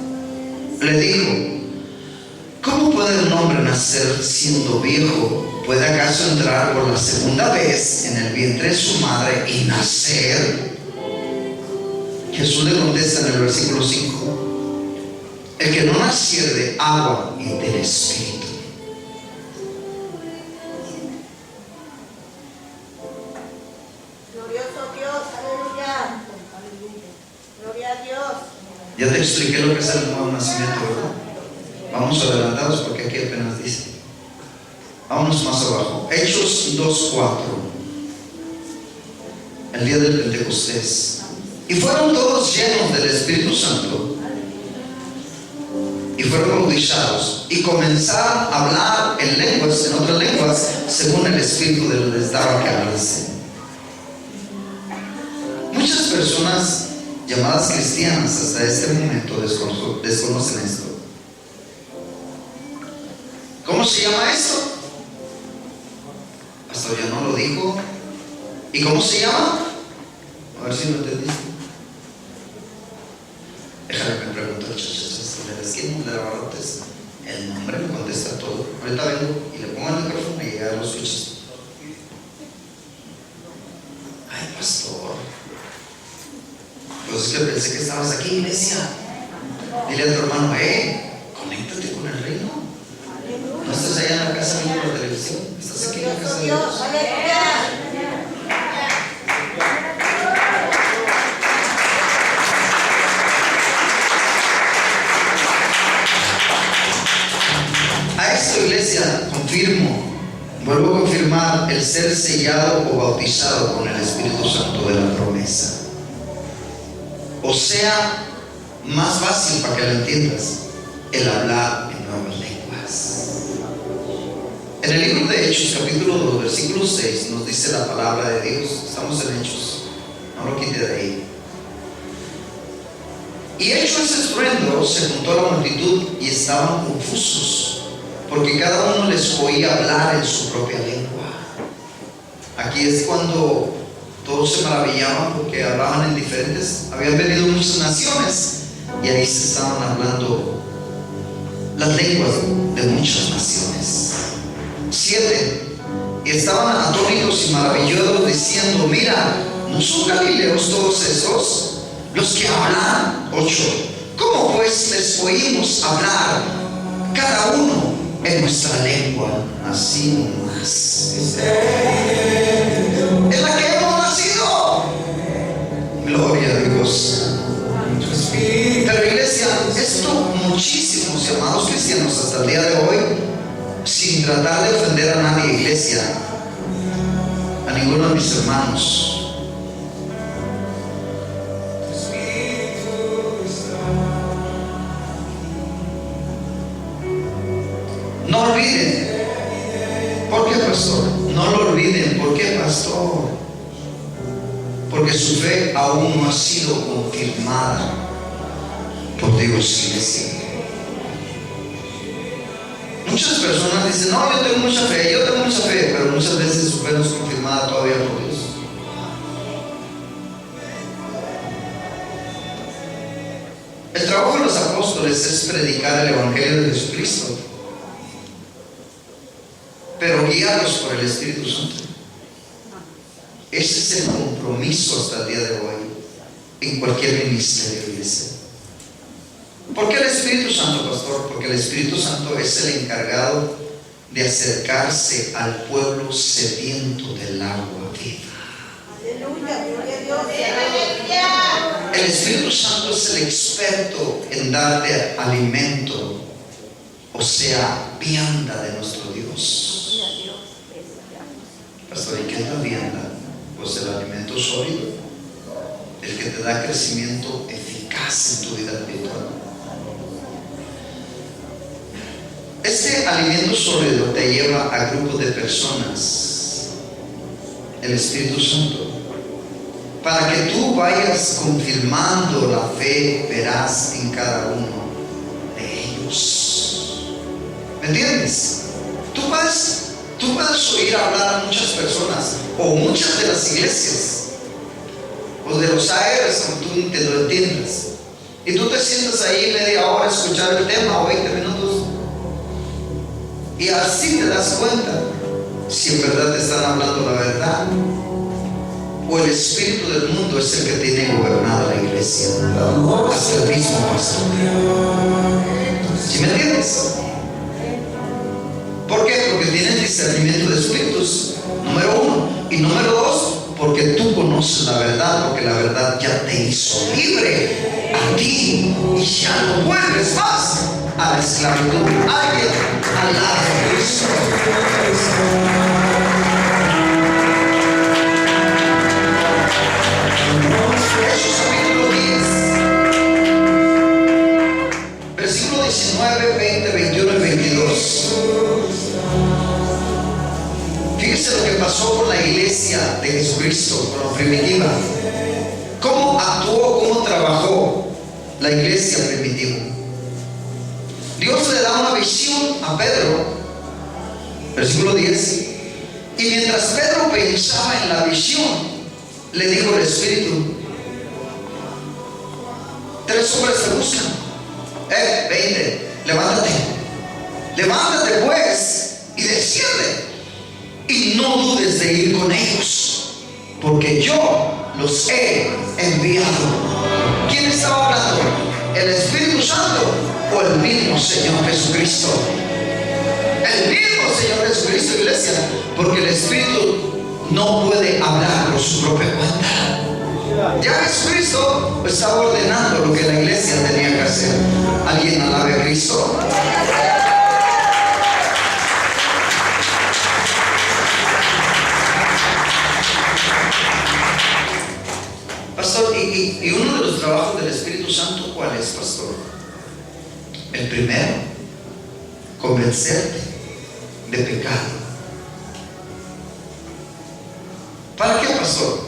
le dijo: ¿cómo puede un hombre nacer siendo viejo? ¿Puede acaso entrar por la segunda vez en el vientre de su madre y nacer? Jesús le contesta en el versículo 5: el que no naciere de agua y del Espíritu. Glorioso Dios, aleluya. Gloria a Dios. Ya te expliqué lo que es el nuevo nacimiento, ¿verdad? Vamos adelantados porque aquí apenas dice. Vámonos más abajo. Hechos 2:4. El día del Pentecostés. Y fueron todos llenos del Espíritu Santo y fueron bautizados y comenzaron a hablar en lenguas, en otras lenguas, según el Espíritu les daba que hablasen. Muchas personas llamadas cristianas hasta este momento desconocen esto. ¿Cómo se llama esto? Pastor, ya no lo dijo. ¿Y cómo se llama? A ver si lo entendiste. Déjame que me pregunte el chachachazo de la esquina de la barrotes. El nombre me contesta todo. Ahorita vengo y le pongo el micrófono y llega a los switches. Ay, pastor. Pues es que pensé que estabas aquí, iglesia. Dile a tu hermano: conéctate con el reino. No estás allá en la casa viendo la televisión. Estás aquí en la casa de Dios. A esto, iglesia, vuelvo a confirmar el ser sellado o bautizado con el Espíritu Santo de la promesa. O sea, más fácil para que lo entiendas, el hablar en nuevas lenguas. En el libro de Hechos, capítulo 2, versículo 6, nos dice la palabra de Dios. Estamos en Hechos, no lo quite de ahí. Y hecho ese estruendo, se juntó la multitud y estaban confusos, porque cada uno les oía hablar en su propia lengua. Aquí es cuando todos se maravillaban porque hablaban en diferentes, habían venido muchas naciones y ahí se estaban hablando las lenguas de muchas naciones. 7. Y estaban atónitos y maravillados diciendo: mira, ¿no son galileos todos esos los que hablan? 8. ¿Cómo pues les oímos hablar cada uno en nuestra lengua? Así nomás. En la que hemos nacido. Gloria a Dios. Pero iglesia, esto muchísimos llamados cristianos hasta el día de hoy, sin sin tratar de ofender a nadie, iglesia, a ninguno de mis hermanos. No olviden. ¿Por qué, pastor? No lo olviden. ¿Por qué, pastor? Porque su fe aún no ha sido confirmada por Dios, iglesia. Muchas personas dicen, no, yo tengo mucha fe, pero muchas veces su fe no es confirmada todavía por Dios. El trabajo de los apóstoles es predicar el Evangelio de Jesucristo, pero guiados por el Espíritu Santo. Ese es el compromiso hasta el día de hoy en cualquier ministerio, iglesia. ¿Por qué el Espíritu Santo, pastor? Porque el Espíritu Santo es el encargado de acercarse al pueblo sediento del agua viva. Aleluya, gloria a Dios. El Espíritu Santo es el experto en darte alimento, o sea, vianda de nuestro Dios. Pastor, ¿y qué es la vianda? Pues el alimento sólido, el que te da crecimiento eficaz en tu vida espiritual. Este alimento sólido te lleva a grupos de personas, el Espíritu Santo, para que tú vayas confirmando la fe veraz en cada uno de ellos. ¿Me entiendes? Tú puedes oír hablar a muchas personas, o muchas de las iglesias, o de los aires, como tú te lo entiendas, y tú te sientas ahí media hora a escuchar el tema, o 20 minutos, y así te das cuenta si en verdad te están hablando la verdad, o el espíritu del mundo es el que tiene gobernada la iglesia, hasta el mismo pastor. ¿Sí me entiendes? ¿Por qué? Porque tienes discernimiento de espíritus, número uno. Y número dos, porque tú conoces la verdad, porque la verdad ya te hizo libre a ti y ya no vuelves más a la esclavitud. Alguien al lado de Cristo. Hechos capítulo 10, versículo 19, 20, 21 y 22. Fíjese lo que pasó con la iglesia de Jesucristo, con la primitiva. Cómo actuó, cómo trabajó la iglesia primitiva. Dios le da una visión a Pedro, versículo 10. Y mientras Pedro pensaba en la visión, le dijo el Espíritu: 3 hombres te buscan. 20, levántate pues y desciende, y no dudes de ir con ellos, porque yo los he enviado. ¿Quién estaba hablando? ¿El Espíritu Santo o el mismo Señor Jesucristo? El mismo Señor Jesucristo, iglesia, porque el Espíritu no puede hablar por su propia cuenta. Ya Jesucristo estaba ordenando lo que la iglesia tenía que hacer. ¿Alguien alabe a Cristo? Pastor, y uno de los trabajos del Espíritu Santo, ¿cuál es, pastor? El primero, convencerte de pecado. ¿Para qué, pastor?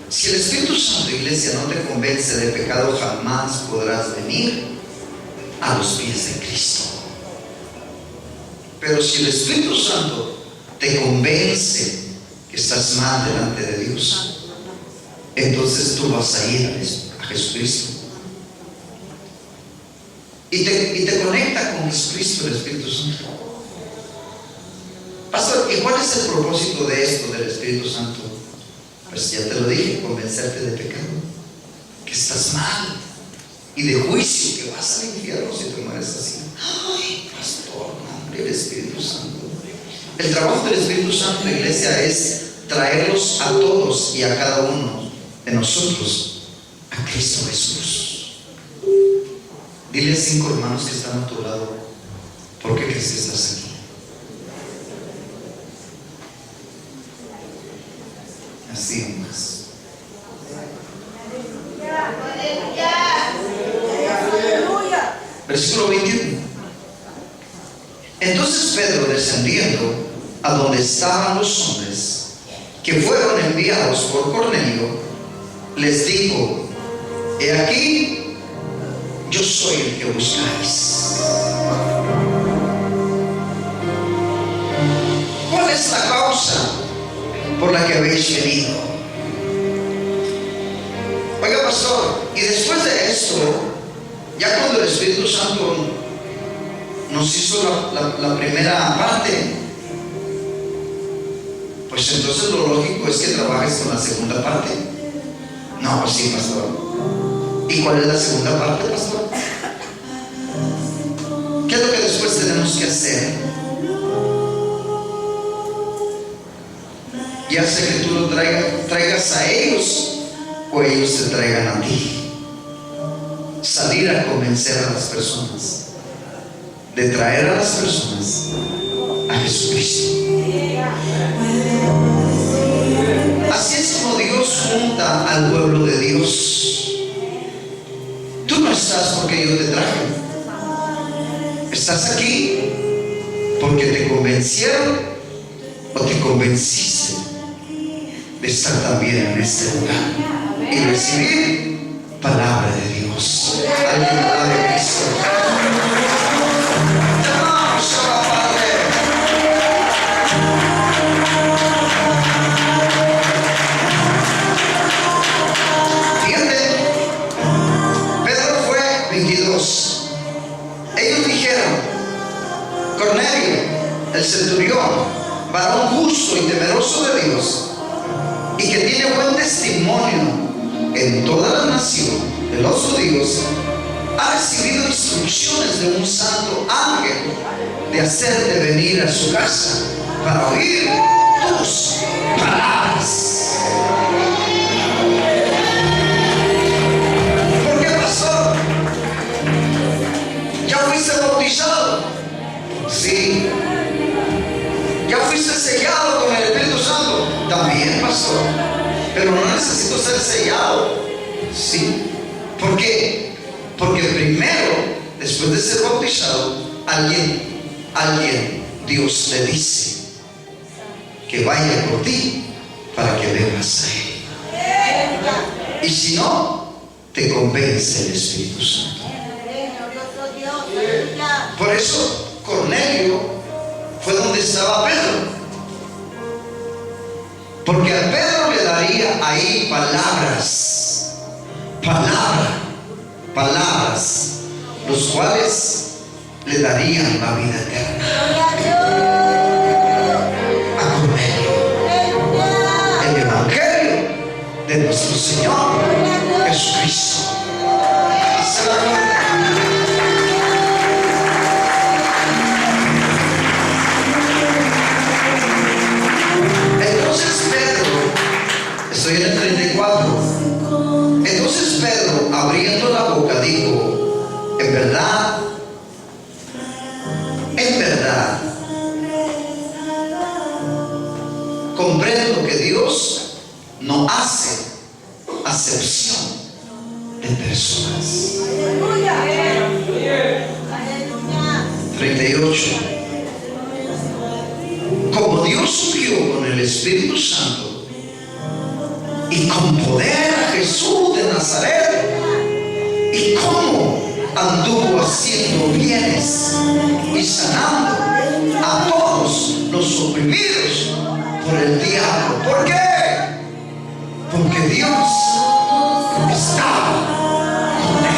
Si el Espíritu Santo, iglesia, no te convence de pecado, jamás podrás venir a los pies de Cristo. Pero si el Espíritu Santo te convence que estás mal delante de Dios, entonces tú vas a ir a Jesucristo. Y te conecta con Jesucristo, el Espíritu Santo. Pastor, ¿y cuál es el propósito de esto del Espíritu Santo? Pues ya te lo dije, convencerte de pecado, que estás mal, y de juicio, que vas al infierno si te mueres así. Ay, pastor, no, el Espíritu Santo. El trabajo del Espíritu Santo, la iglesia, es traerlos a todos y a cada uno de nosotros a Cristo Jesús. Dile a 5 hermanos que están a tu lado: ¿por qué crees que estás aquí? Así nomás. Aleluya. Versículo 21. Entonces Pedro, descendiendo a donde estaban los hombres que fueron enviados por Cornelio, les dijo: he aquí, yo soy el que buscáis. ¿Cuál es la causa por la que habéis venido? Oiga, pastor, y después de esto, ya cuando el Espíritu Santo nos hizo la primera parte, pues entonces lo lógico es que trabajes con la segunda parte. No, pues sí, pastor. ¿Y cuál es la segunda parte, pastor? ¿Qué es lo que después tenemos que hacer? Ya sea que tú lo traigas a ellos o ellos te traigan a ti. Salir a convencer a las personas, de traer a las personas a Jesucristo. Así es como Dios junta al pueblo de Dios. Tú no estás porque yo te traje. Estás aquí porque te convencieron o te convenciste de estar también en este lugar y recibir palabra de Dios. Alguien habla de Cristo. Llamamos a la Padre. Fíjate, Pedro fue 22. Ellos dijeron: Cornelio, el centurión, varón justo y temeroso de Dios, y que tiene buen testimonio en toda la nación de los judíos, ha recibido instrucciones de un santo ángel de hacerte venir a su casa para oír tus palabras. ¿Por qué, pastor? ¿Ya fuiste bautizado? Sí. ¿Ya fuiste sellado con el Espíritu Santo? También, pastor. Pero no necesito ser sellado. Sí. ¿Por qué? Porque primero, después de ser bautizado, alguien, Dios le dice que vaya por ti para que vengas a Él. Y si no, te convence el Espíritu Santo. Por eso Cornelio fue donde estaba Pedro. Porque a Pedro le daría ahí palabras, los cuales le darían la vida eterna. A Cornelio, el Evangelio de nuestro Señor Jesucristo. Esa es la verdad. Entonces Pedro, estoy en el 34. Entonces Pedro, abriendo la boca, dijo: en verdad, comprendo que Dios no hace acepción de personas. 38. Como Dios ungió con el Espíritu Santo y con poder a Jesús de Nazaret, y cómo anduvo haciendo bienes y sanando a todos los oprimidos por el diablo. ¿Por qué? Porque Dios estaba con él.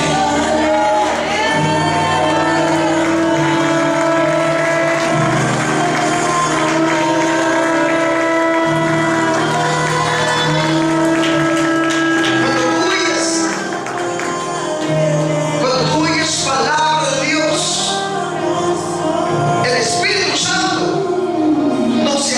Palabra de Dios, el Espíritu Santo no se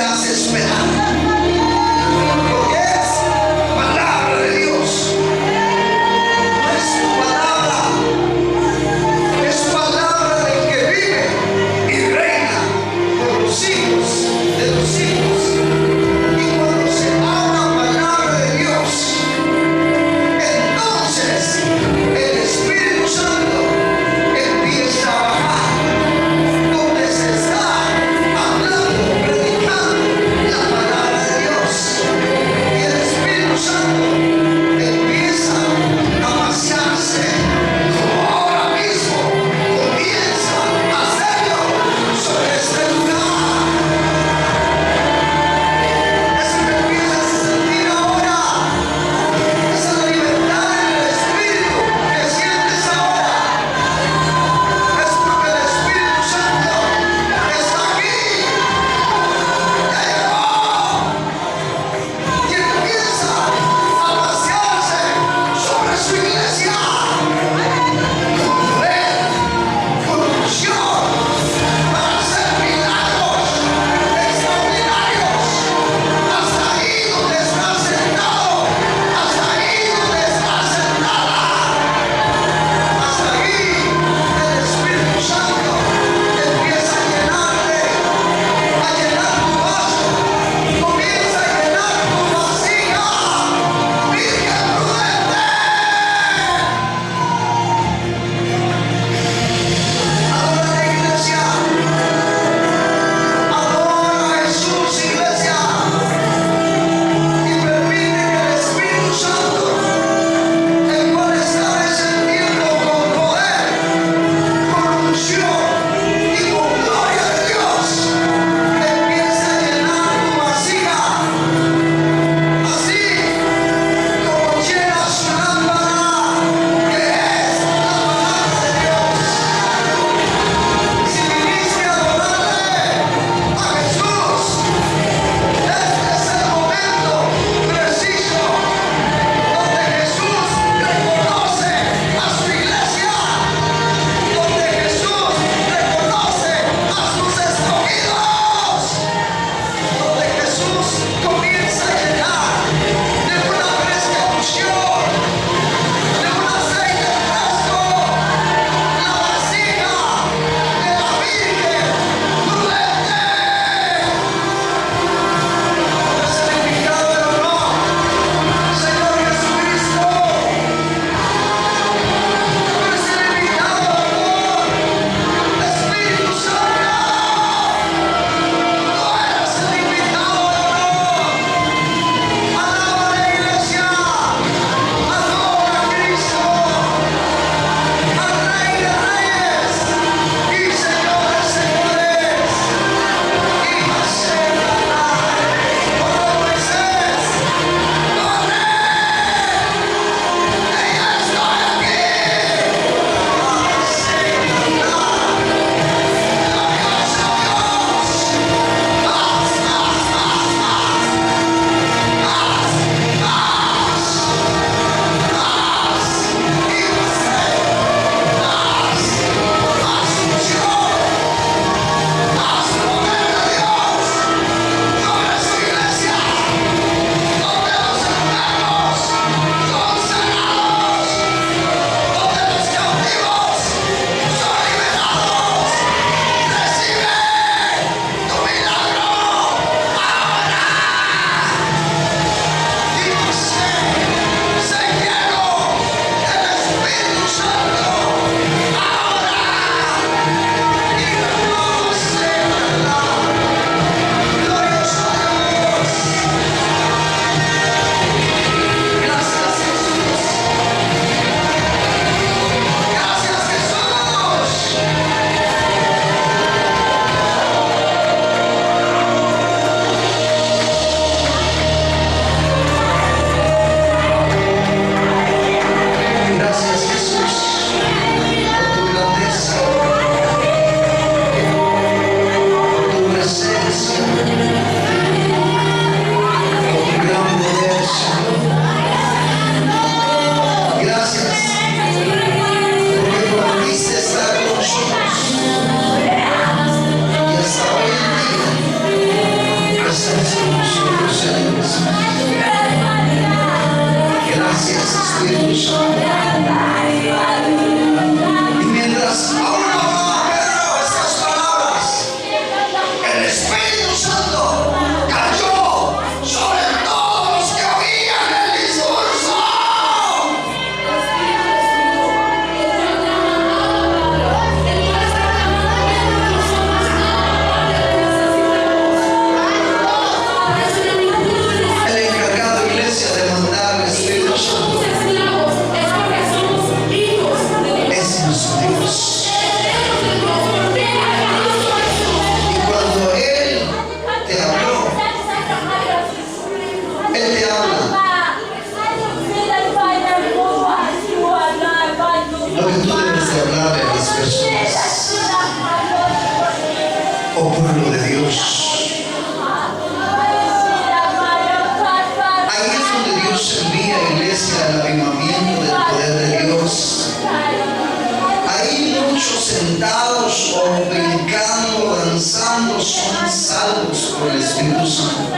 por el Espíritu Santo.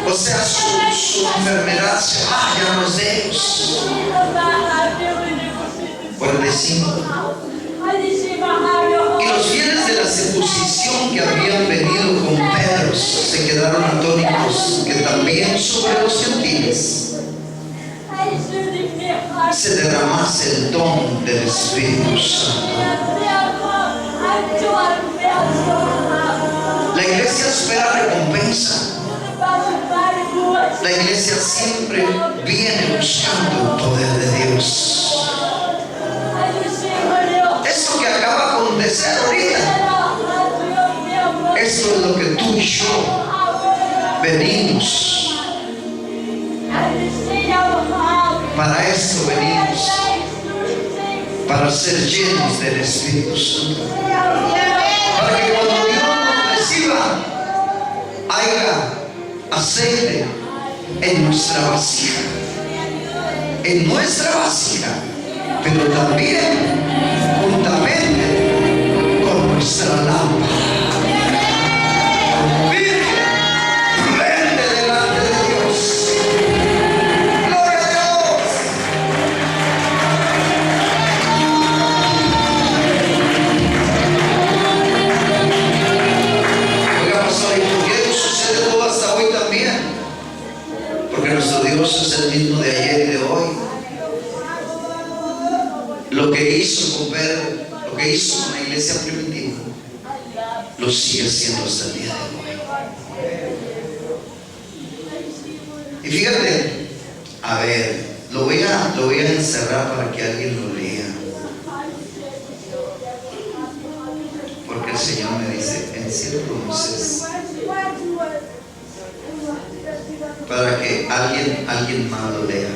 O sea, su enfermedad se va, ya no es de ellos. 45. Y los fieles de la circuncisión que habían venido con Pedro se quedaron atónitos, que también sobre los gentiles se derramase el don del Espíritu Santo. La iglesia espera recompensa. La iglesia siempre viene buscando el poder de Dios. Esto que acaba de acontecer ahorita, esto es lo que tú y yo venimos. Para esto venimos, para ser llenos del Espíritu Santo. Para que cuando Dios nos reciba, haya aceite en nuestra vasija. En nuestra vasija, pero también juntamente con nuestra lámpara. Nuestro Dios es el mismo de ayer y de hoy. Lo que hizo con Pedro, lo que hizo con la iglesia primitiva, lo sigue haciendo hasta el día de hoy. Y fíjate, a ver, lo voy a encerrar para que alguien lo lea. Porque el Señor me dice, enciérralo Moisés, para que alguien más lo lea.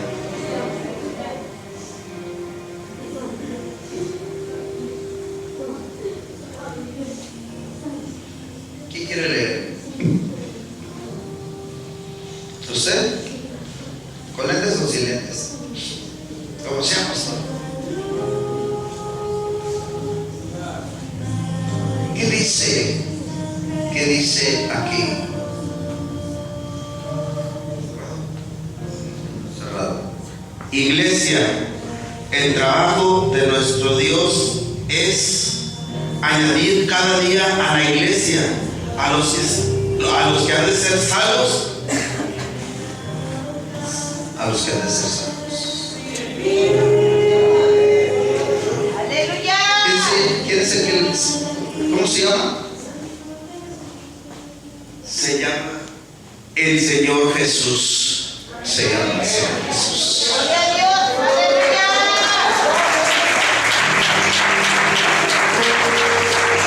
¿Quién quiere leer? ¿Usted? ¿Con lentes o sin lentes? Como sea, pastor. ¿Qué dice aquí? Iglesia, el trabajo de nuestro Dios es añadir cada día a la iglesia a los que han de ser salvos. A los que han de ser salvos. ¡Aleluya! ¿Quién es el que cómo se llama? Se llama el Señor Jesús. Se llama el Señor Jesús. ¡Gloria a Dios! ¡Aleluya!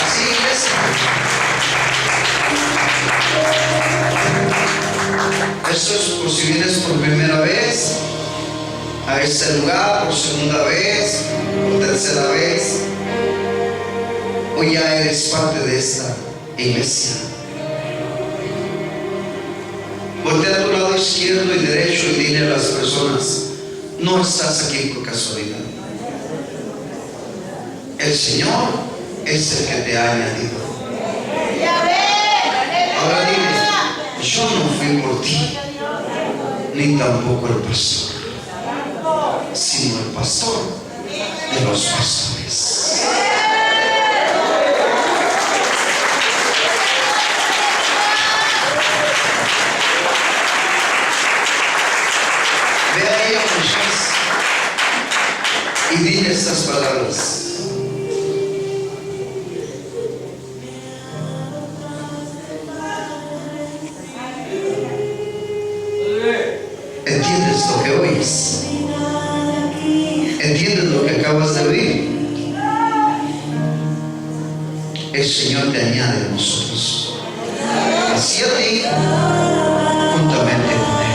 Así, iglesia. Esto es por si vienes por primera vez a este lugar, por segunda vez, por tercera vez, o ya eres parte de esta iglesia. Voltea a tu lado izquierdo y derecho y dile a las personas, no estás aquí por casualidad. El Señor es el que te ha añadido. Ahora dile, yo no fui por ti, ni tampoco el pastor, sino el pastor de los pastores. Ve ahí a Moisés y dile estas palabras. ¿Entiendes lo que oyes? ¿Entiendes lo que acabas de oír? El Señor te añade a nosotros, así a ti, juntamente con Él.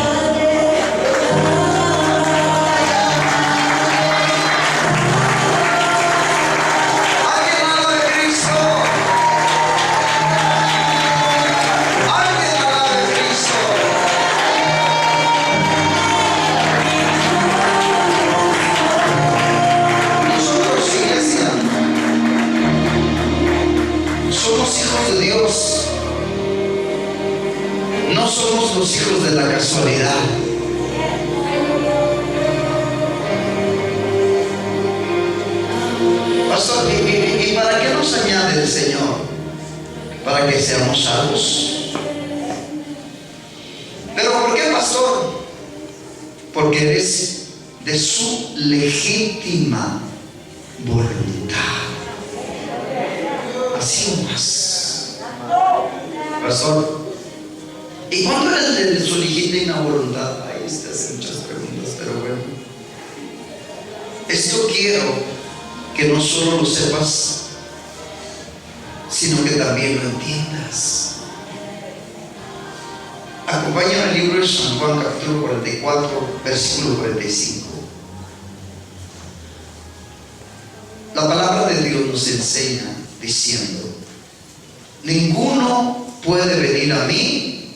¡Alguien alabe a Cristo! ¡Alguien alabe a Cristo! Nosotros, iglesia, somos hijos de Dios, somos los hijos de la casualidad. Pastor, ¿y para qué nos añade el Señor? Para que seamos salvos. ¿Pero por qué, pastor? Porque eres de su legítima voluntad. Así más. Pastor, ¿y cuándo eres de su legítima voluntad? Ahí te hacen muchas preguntas, pero bueno. Esto quiero que no solo lo sepas, sino que también lo entiendas. Acompáñame al libro de San Juan, capítulo 44, versículo 45. La palabra de Dios nos enseña diciendo: ninguno puede venir a mí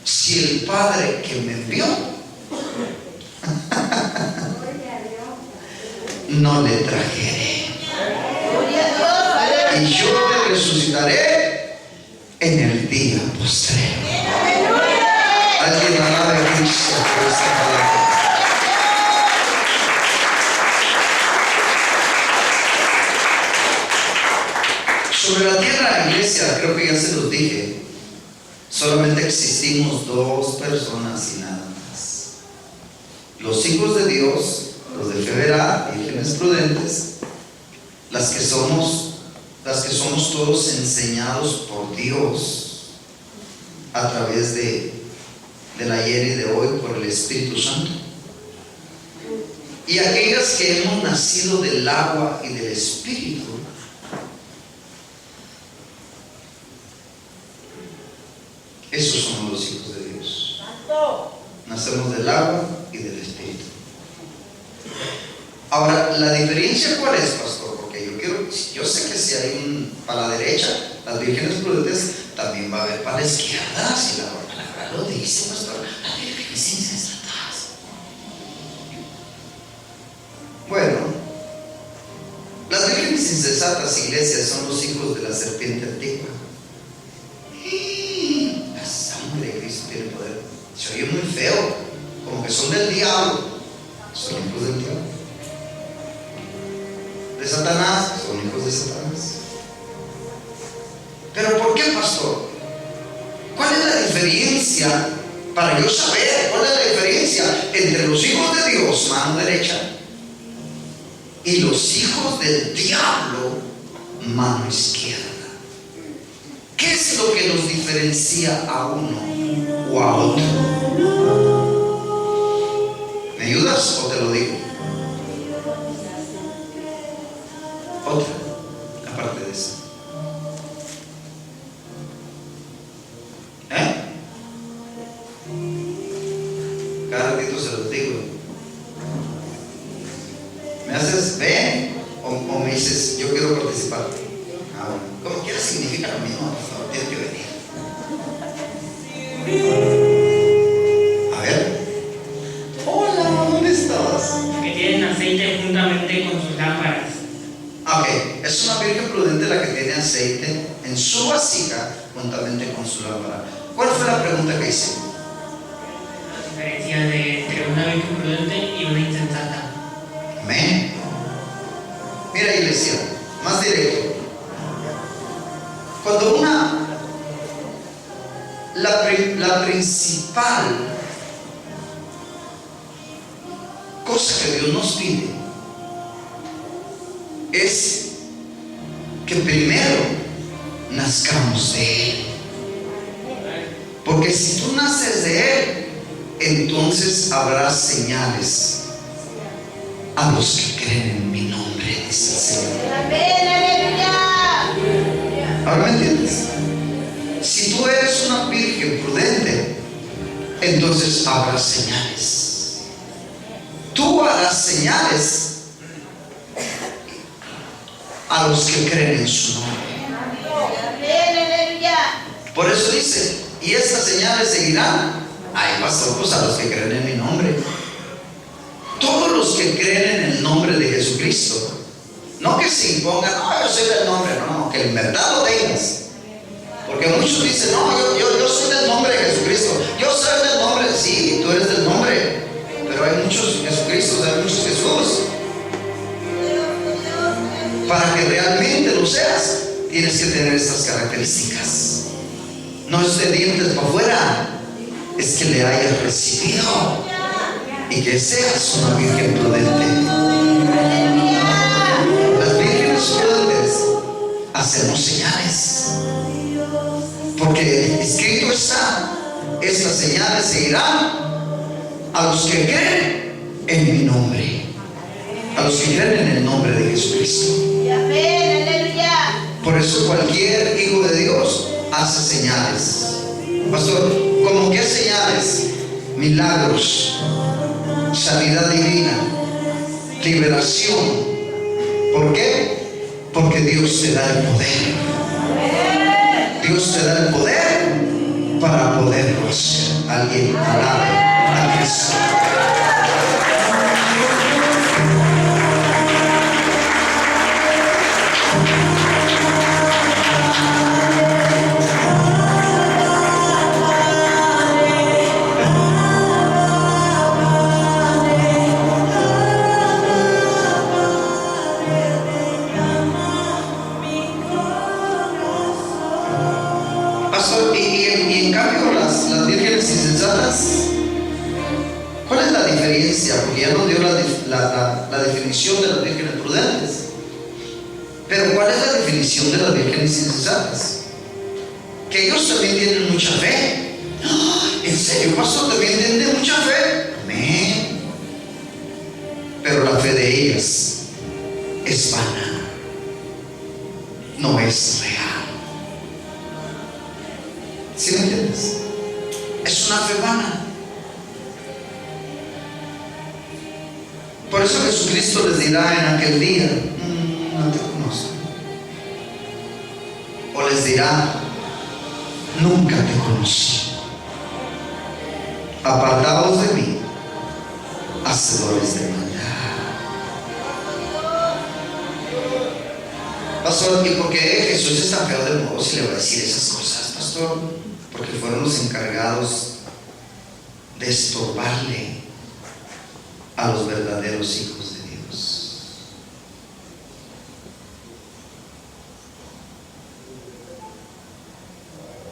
si el Padre que me envió no le trajere. Y yo le resucitaré en el día postrero. Alguien alabe a Cristo por esta palabra. Sobre la tierra, iglesia, creo que ya se los dije, solamente existimos dos personas y nada más: los hijos de Dios, los de fe veraz, vírgenes prudentes, las que somos todos enseñados por Dios a través del ayer y de hoy por el Espíritu Santo, y aquellas que hemos nacido del agua y del Espíritu. Esos somos los hijos de Dios. Nacemos del agua y del Espíritu. Ahora, ¿la diferencia cuál es, pastor? Porque yo sé que si hay para la derecha, las vírgenes prudentes, también va a haber para la izquierda. Si la palabra lo dice, pastor, las vírgenes insensatas. Bueno, las vírgenes insensatas, iglesias, son los hijos de la serpiente antigua. La sangre de Cristo tiene poder. Se oye muy feo, como que son del diablo. Son hijos del diablo. De Satanás, son hijos de Satanás. Pero ¿por qué, pastor? ¿Cuál es la diferencia? Para yo saber cuál es la diferencia entre los hijos de Dios, mano derecha, y los hijos del diablo, mano izquierda. ¿Qué es lo que nos diferencia a uno o a otro? ¿Me ayudas o te lo digo? Otra, aparte de eso. Cada ratito se los digo. ¿Me haces ven? O me dices, yo quiero participar. Ah, bueno. Como quiera significa lo mismo, por favor, tienes que venir. A ver. Hola, ¿dónde estabas? Que tienen aceite juntamente con sus lámparas. Ok, es una virgen prudente la que tiene aceite en su vasija juntamente con su lámpara. ¿Cuál fue la pregunta que hice? La diferencia entre una virgen prudente y una insensata. Amén. Mira, iglesia, más directo. Cuando la principal cosa que Dios nos pide es que primero nazcamos de Él. Porque si tú naces de Él, entonces habrá señales a los que creen en mi nombre, dice el Señor. ¿Ahora me entiendes? Si tú eres una virgen prudente, entonces habrá señales. Tú harás señales a los que creen en su nombre. Por eso dice, y estas señales seguirán. Ay, pastor, pues a los que creen en mi nombre. Todos los que creen en el nombre de Jesucristo. No que se impongan, no, yo soy del nombre, no, que en verdad lo tengas. Porque muchos dicen, no, yo soy del nombre de muchos Jesucristos, hay muchos Jesús. Para que realmente lo seas, tienes que tener estas características. No es de dientes para afuera, es que le hayas recibido y que seas una virgen prudente. Las vírgenes prudentes hacemos señales, porque escrito está: estas señales seguirán a los que creen en mi nombre, a los que creen en el nombre de Jesucristo. Por eso cualquier hijo de Dios hace señales. Pastor, ¿cómo qué señales? Milagros, sanidad divina, liberación. ¿Por qué? Porque Dios te da el poder. Dios te da el poder para poderlo hacer. Alguien alabe a Cristo. Pastor, y en cambio las vírgenes insensatas, ¿cuál es la diferencia? Porque ya nos dio la definición de las vírgenes prudentes. Pero ¿cuál es la definición de las vírgenes insensatas? Que ellos también tienen mucha fe. ¿En serio, pastor? ¿También tienen mucha fe? Amén. Pero la fe de ellas es vana, no es real. ¿Sí me entiendes? Es una fe vana. Por eso Jesucristo les dirá en aquel día: no te conozco. O les dirá: nunca te conocí. Apartaos de mí, hacedores de maldad. Pastor, ¿y por qué Jesús es tan feo de modo si le va a decir esas cosas, pastor? Porque fueron los encargados de estorbarle a los verdaderos hijos de Dios.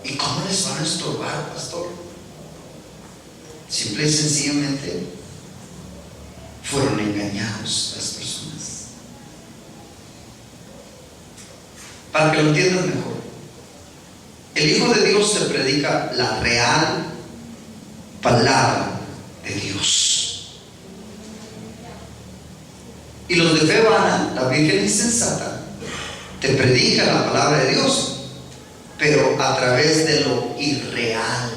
¿Y cómo les van a estorbar, pastor? Simple y sencillamente fueron engañados las personas. Para que lo entiendan mejor, el Hijo de Dios te predica la real palabra de Dios. Y los de fe vana, la virgen insensata, te predica la palabra de Dios, pero a través de lo irreal.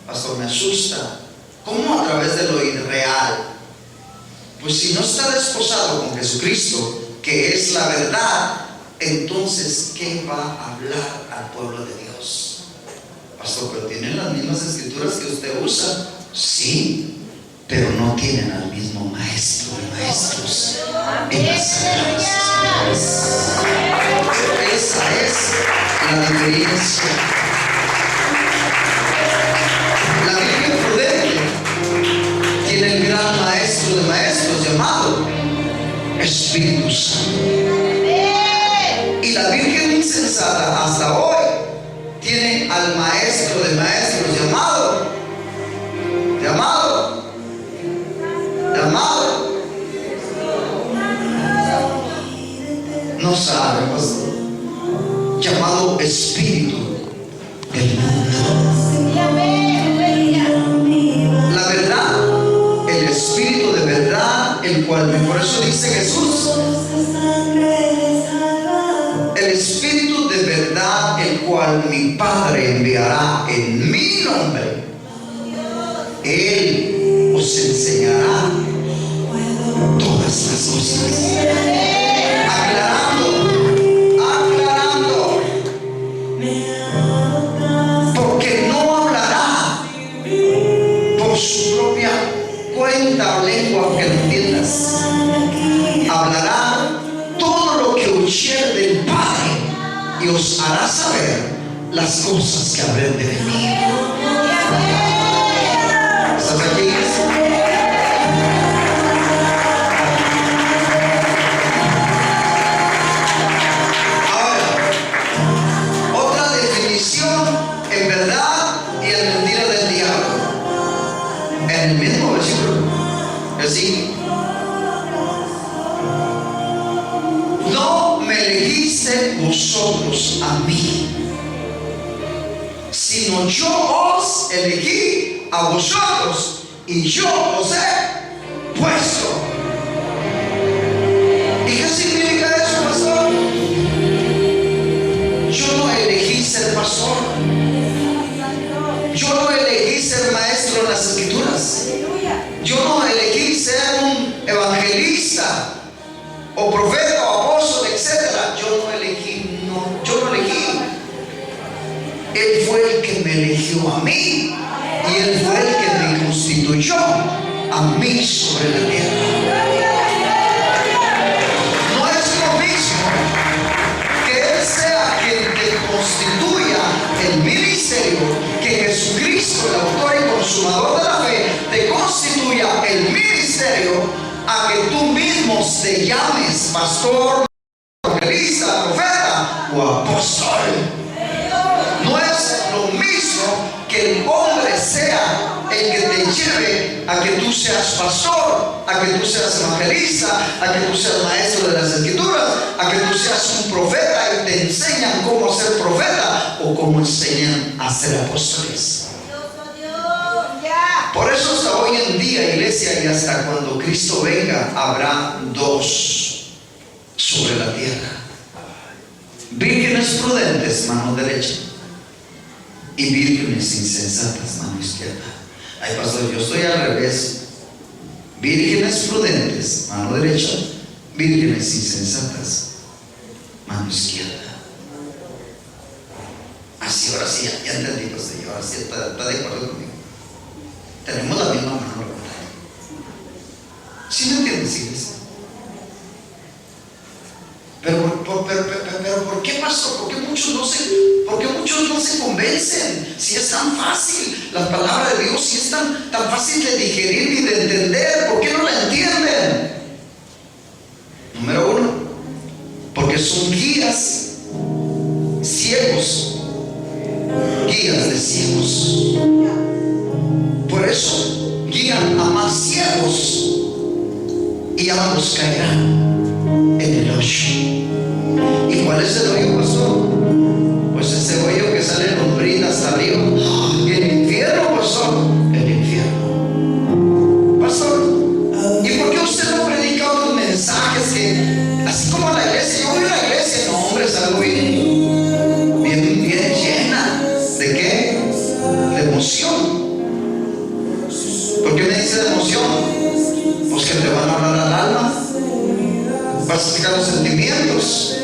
Pastor, me asusta. ¿Cómo a través de lo irreal? Pues si no está desposado con Jesucristo, que es la verdad, entonces ¿qué va a hablar al pueblo de Dios? Pastor, pero tienen las mismas escrituras que usted usa. Sí, pero no tienen al mismo maestro de maestros en las sagradas escrituras. Esa es la diferencia. La Virgen prudente tiene el gran maestro de maestros llamado Espíritu Santo. Y la Virgen insensata hasta hoy tiene al maestro de maestros llamado no sabe, pastor, llamado Espíritu del mundo. La verdad, el Espíritu de verdad, el cual, por eso dice Jesús, el Espíritu de verdad, el cual mi Padre enviará en mi nombre. Él os enseñará todas las cosas. Aclarando, porque no hablará por su propia cuenta o lengua que no entiendas. Hablará todo lo que oyere del Padre y os hará saber las cosas que habrán de venir. ¿Estás aquí? a mí, sino yo os elegí a vosotros y yo os he puesto. ¿Y qué significa eso, pastor? Yo no elegí ser pastor. Yo no elegí ser maestro en las escrituras. Yo no elegí ser un evangelista o profeta o apóstol, etc. Yo no elegí. Él fue el que me eligió a mí y Él fue el que me constituyó a mí sobre la tierra. No es lo mismo que Él sea quien te constituya el ministerio, que Jesucristo, el autor y consumador de la fe, te constituya el ministerio, a que tú mismo te llames pastor, evangelista, profeta o apóstol. No es lo mismo que el hombre sea el que te lleve a que tú seas pastor, a que tú seas evangelista, a que tú seas maestro de las escrituras, a que tú seas un profeta y te enseñan cómo ser profeta o cómo enseñan a ser apóstoles. Por eso hasta hoy en día, iglesia, y hasta cuando Cristo venga, habrá dos sobre la tierra: vírgenes prudentes, mano derecha, y vírgenes insensatas, mano izquierda. Ay, pastor, yo estoy al revés. Vírgenes prudentes, mano derecha, vírgenes insensatas, mano izquierda. Así, ahora sí, ya entendí, pastor. Ahora sí está de acuerdo conmigo. Tenemos la misma mano, ¿verdad? ¿Sí me entiendes, iglesia? Pero ¿por qué, pastor? ¿Por qué muchos no se convencen? Si es tan fácil la palabra de Dios, si es tan fácil de digerir y de entender, ¿por qué no la entienden? Número uno, porque son guías ciegos, guías de ciegos. Por eso guían a más ciegos y ambos caerán en el hoyo. ¿Y cuál es el hoyo, pastor? Pues ese hoyo que sale lombriz hasta arriba. ¿Y el infierno, pastor? El infierno. Pastor, ¿y por qué usted no predica otros mensajes que, así como la iglesia? Yo voy a la iglesia, no, hombre, es algo bien llena. ¿De qué? De emoción. ¿Por qué me dice de emoción? Pues que te van a hablar al alma. Vas a sacar los sentimientos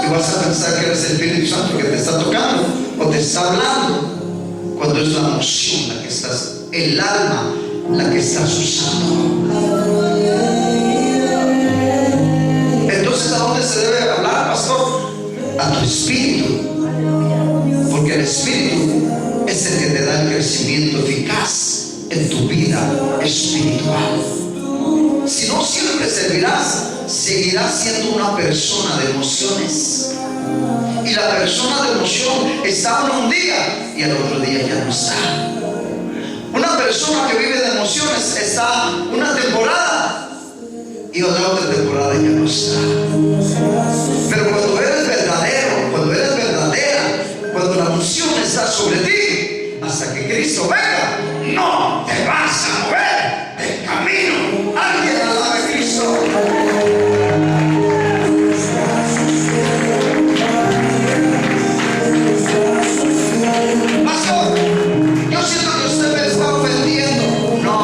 y vas a pensar que eres el Espíritu Santo que te está tocando o te está hablando, cuando es la emoción la que estás, el alma la que estás usando. Entonces, ¿a dónde se debe hablar, pastor? A tu espíritu, porque el espíritu es el que te da el crecimiento eficaz en tu vida espiritual. Si no siempre seguirás siendo una persona de emociones. Y la persona de emoción está un día y al otro día ya no está. Una persona que vive de emociones está una temporada y la otra temporada ya no está. Pero cuando eres verdadero, cuando eres verdadera, cuando la emoción está sobre ti, hasta que Cristo venga, no te vas a mover del camino. Alguien alabe a Cristo. Pastor, yo siento que usted me está ofendiendo. No,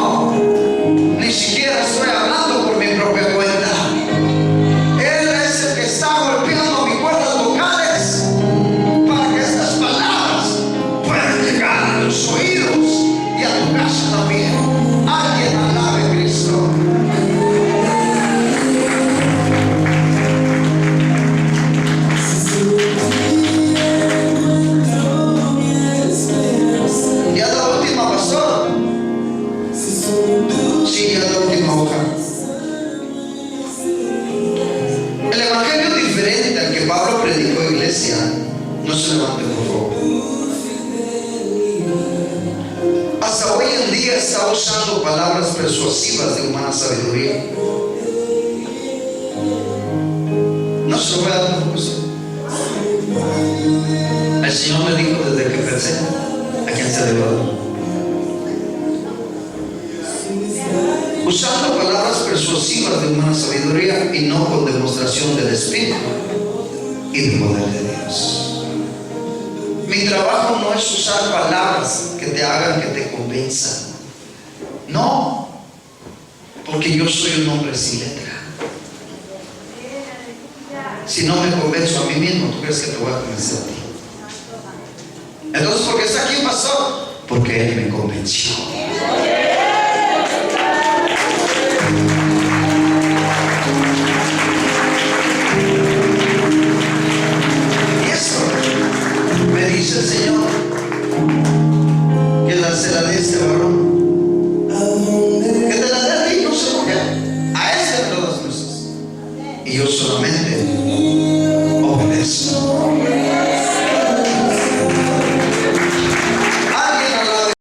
ni siquiera estoy hablando por mi propia cuenta. Él es el que está golpeando mis cuerdas vocales para que estas palabras puedan llegar a los oídos y a tu casa también. Alguien alabe a Cristo. ¿Ya es la última, pastor? Sí, ya es la última hoja. El evangelio es diferente al que Pablo predicó, iglesia. No se levante, por favor. Hasta hoy en día está usando palabras persuasivas de humana sabiduría. No se lo voy a dar, pastor. El Señor me dijo desde que pensé, ¿a quién se debe dar? Usando palabras persuasivas de humana sabiduría y no con demostración del Espíritu y del poder de Dios. Mi trabajo no es usar palabras que te hagan, que te convenzan. No, porque yo soy un hombre sin letra. Si no me convenzo a mí mismo, ¿tú crees que te voy a convencer a ti? Entonces, ¿por qué está aquí el pastor? Porque Él me convenció. Y esto me dice el Señor que se la dé a este varón. Que te la dé a ti, no sé por qué. A este de todas las cosas. Y yo solamente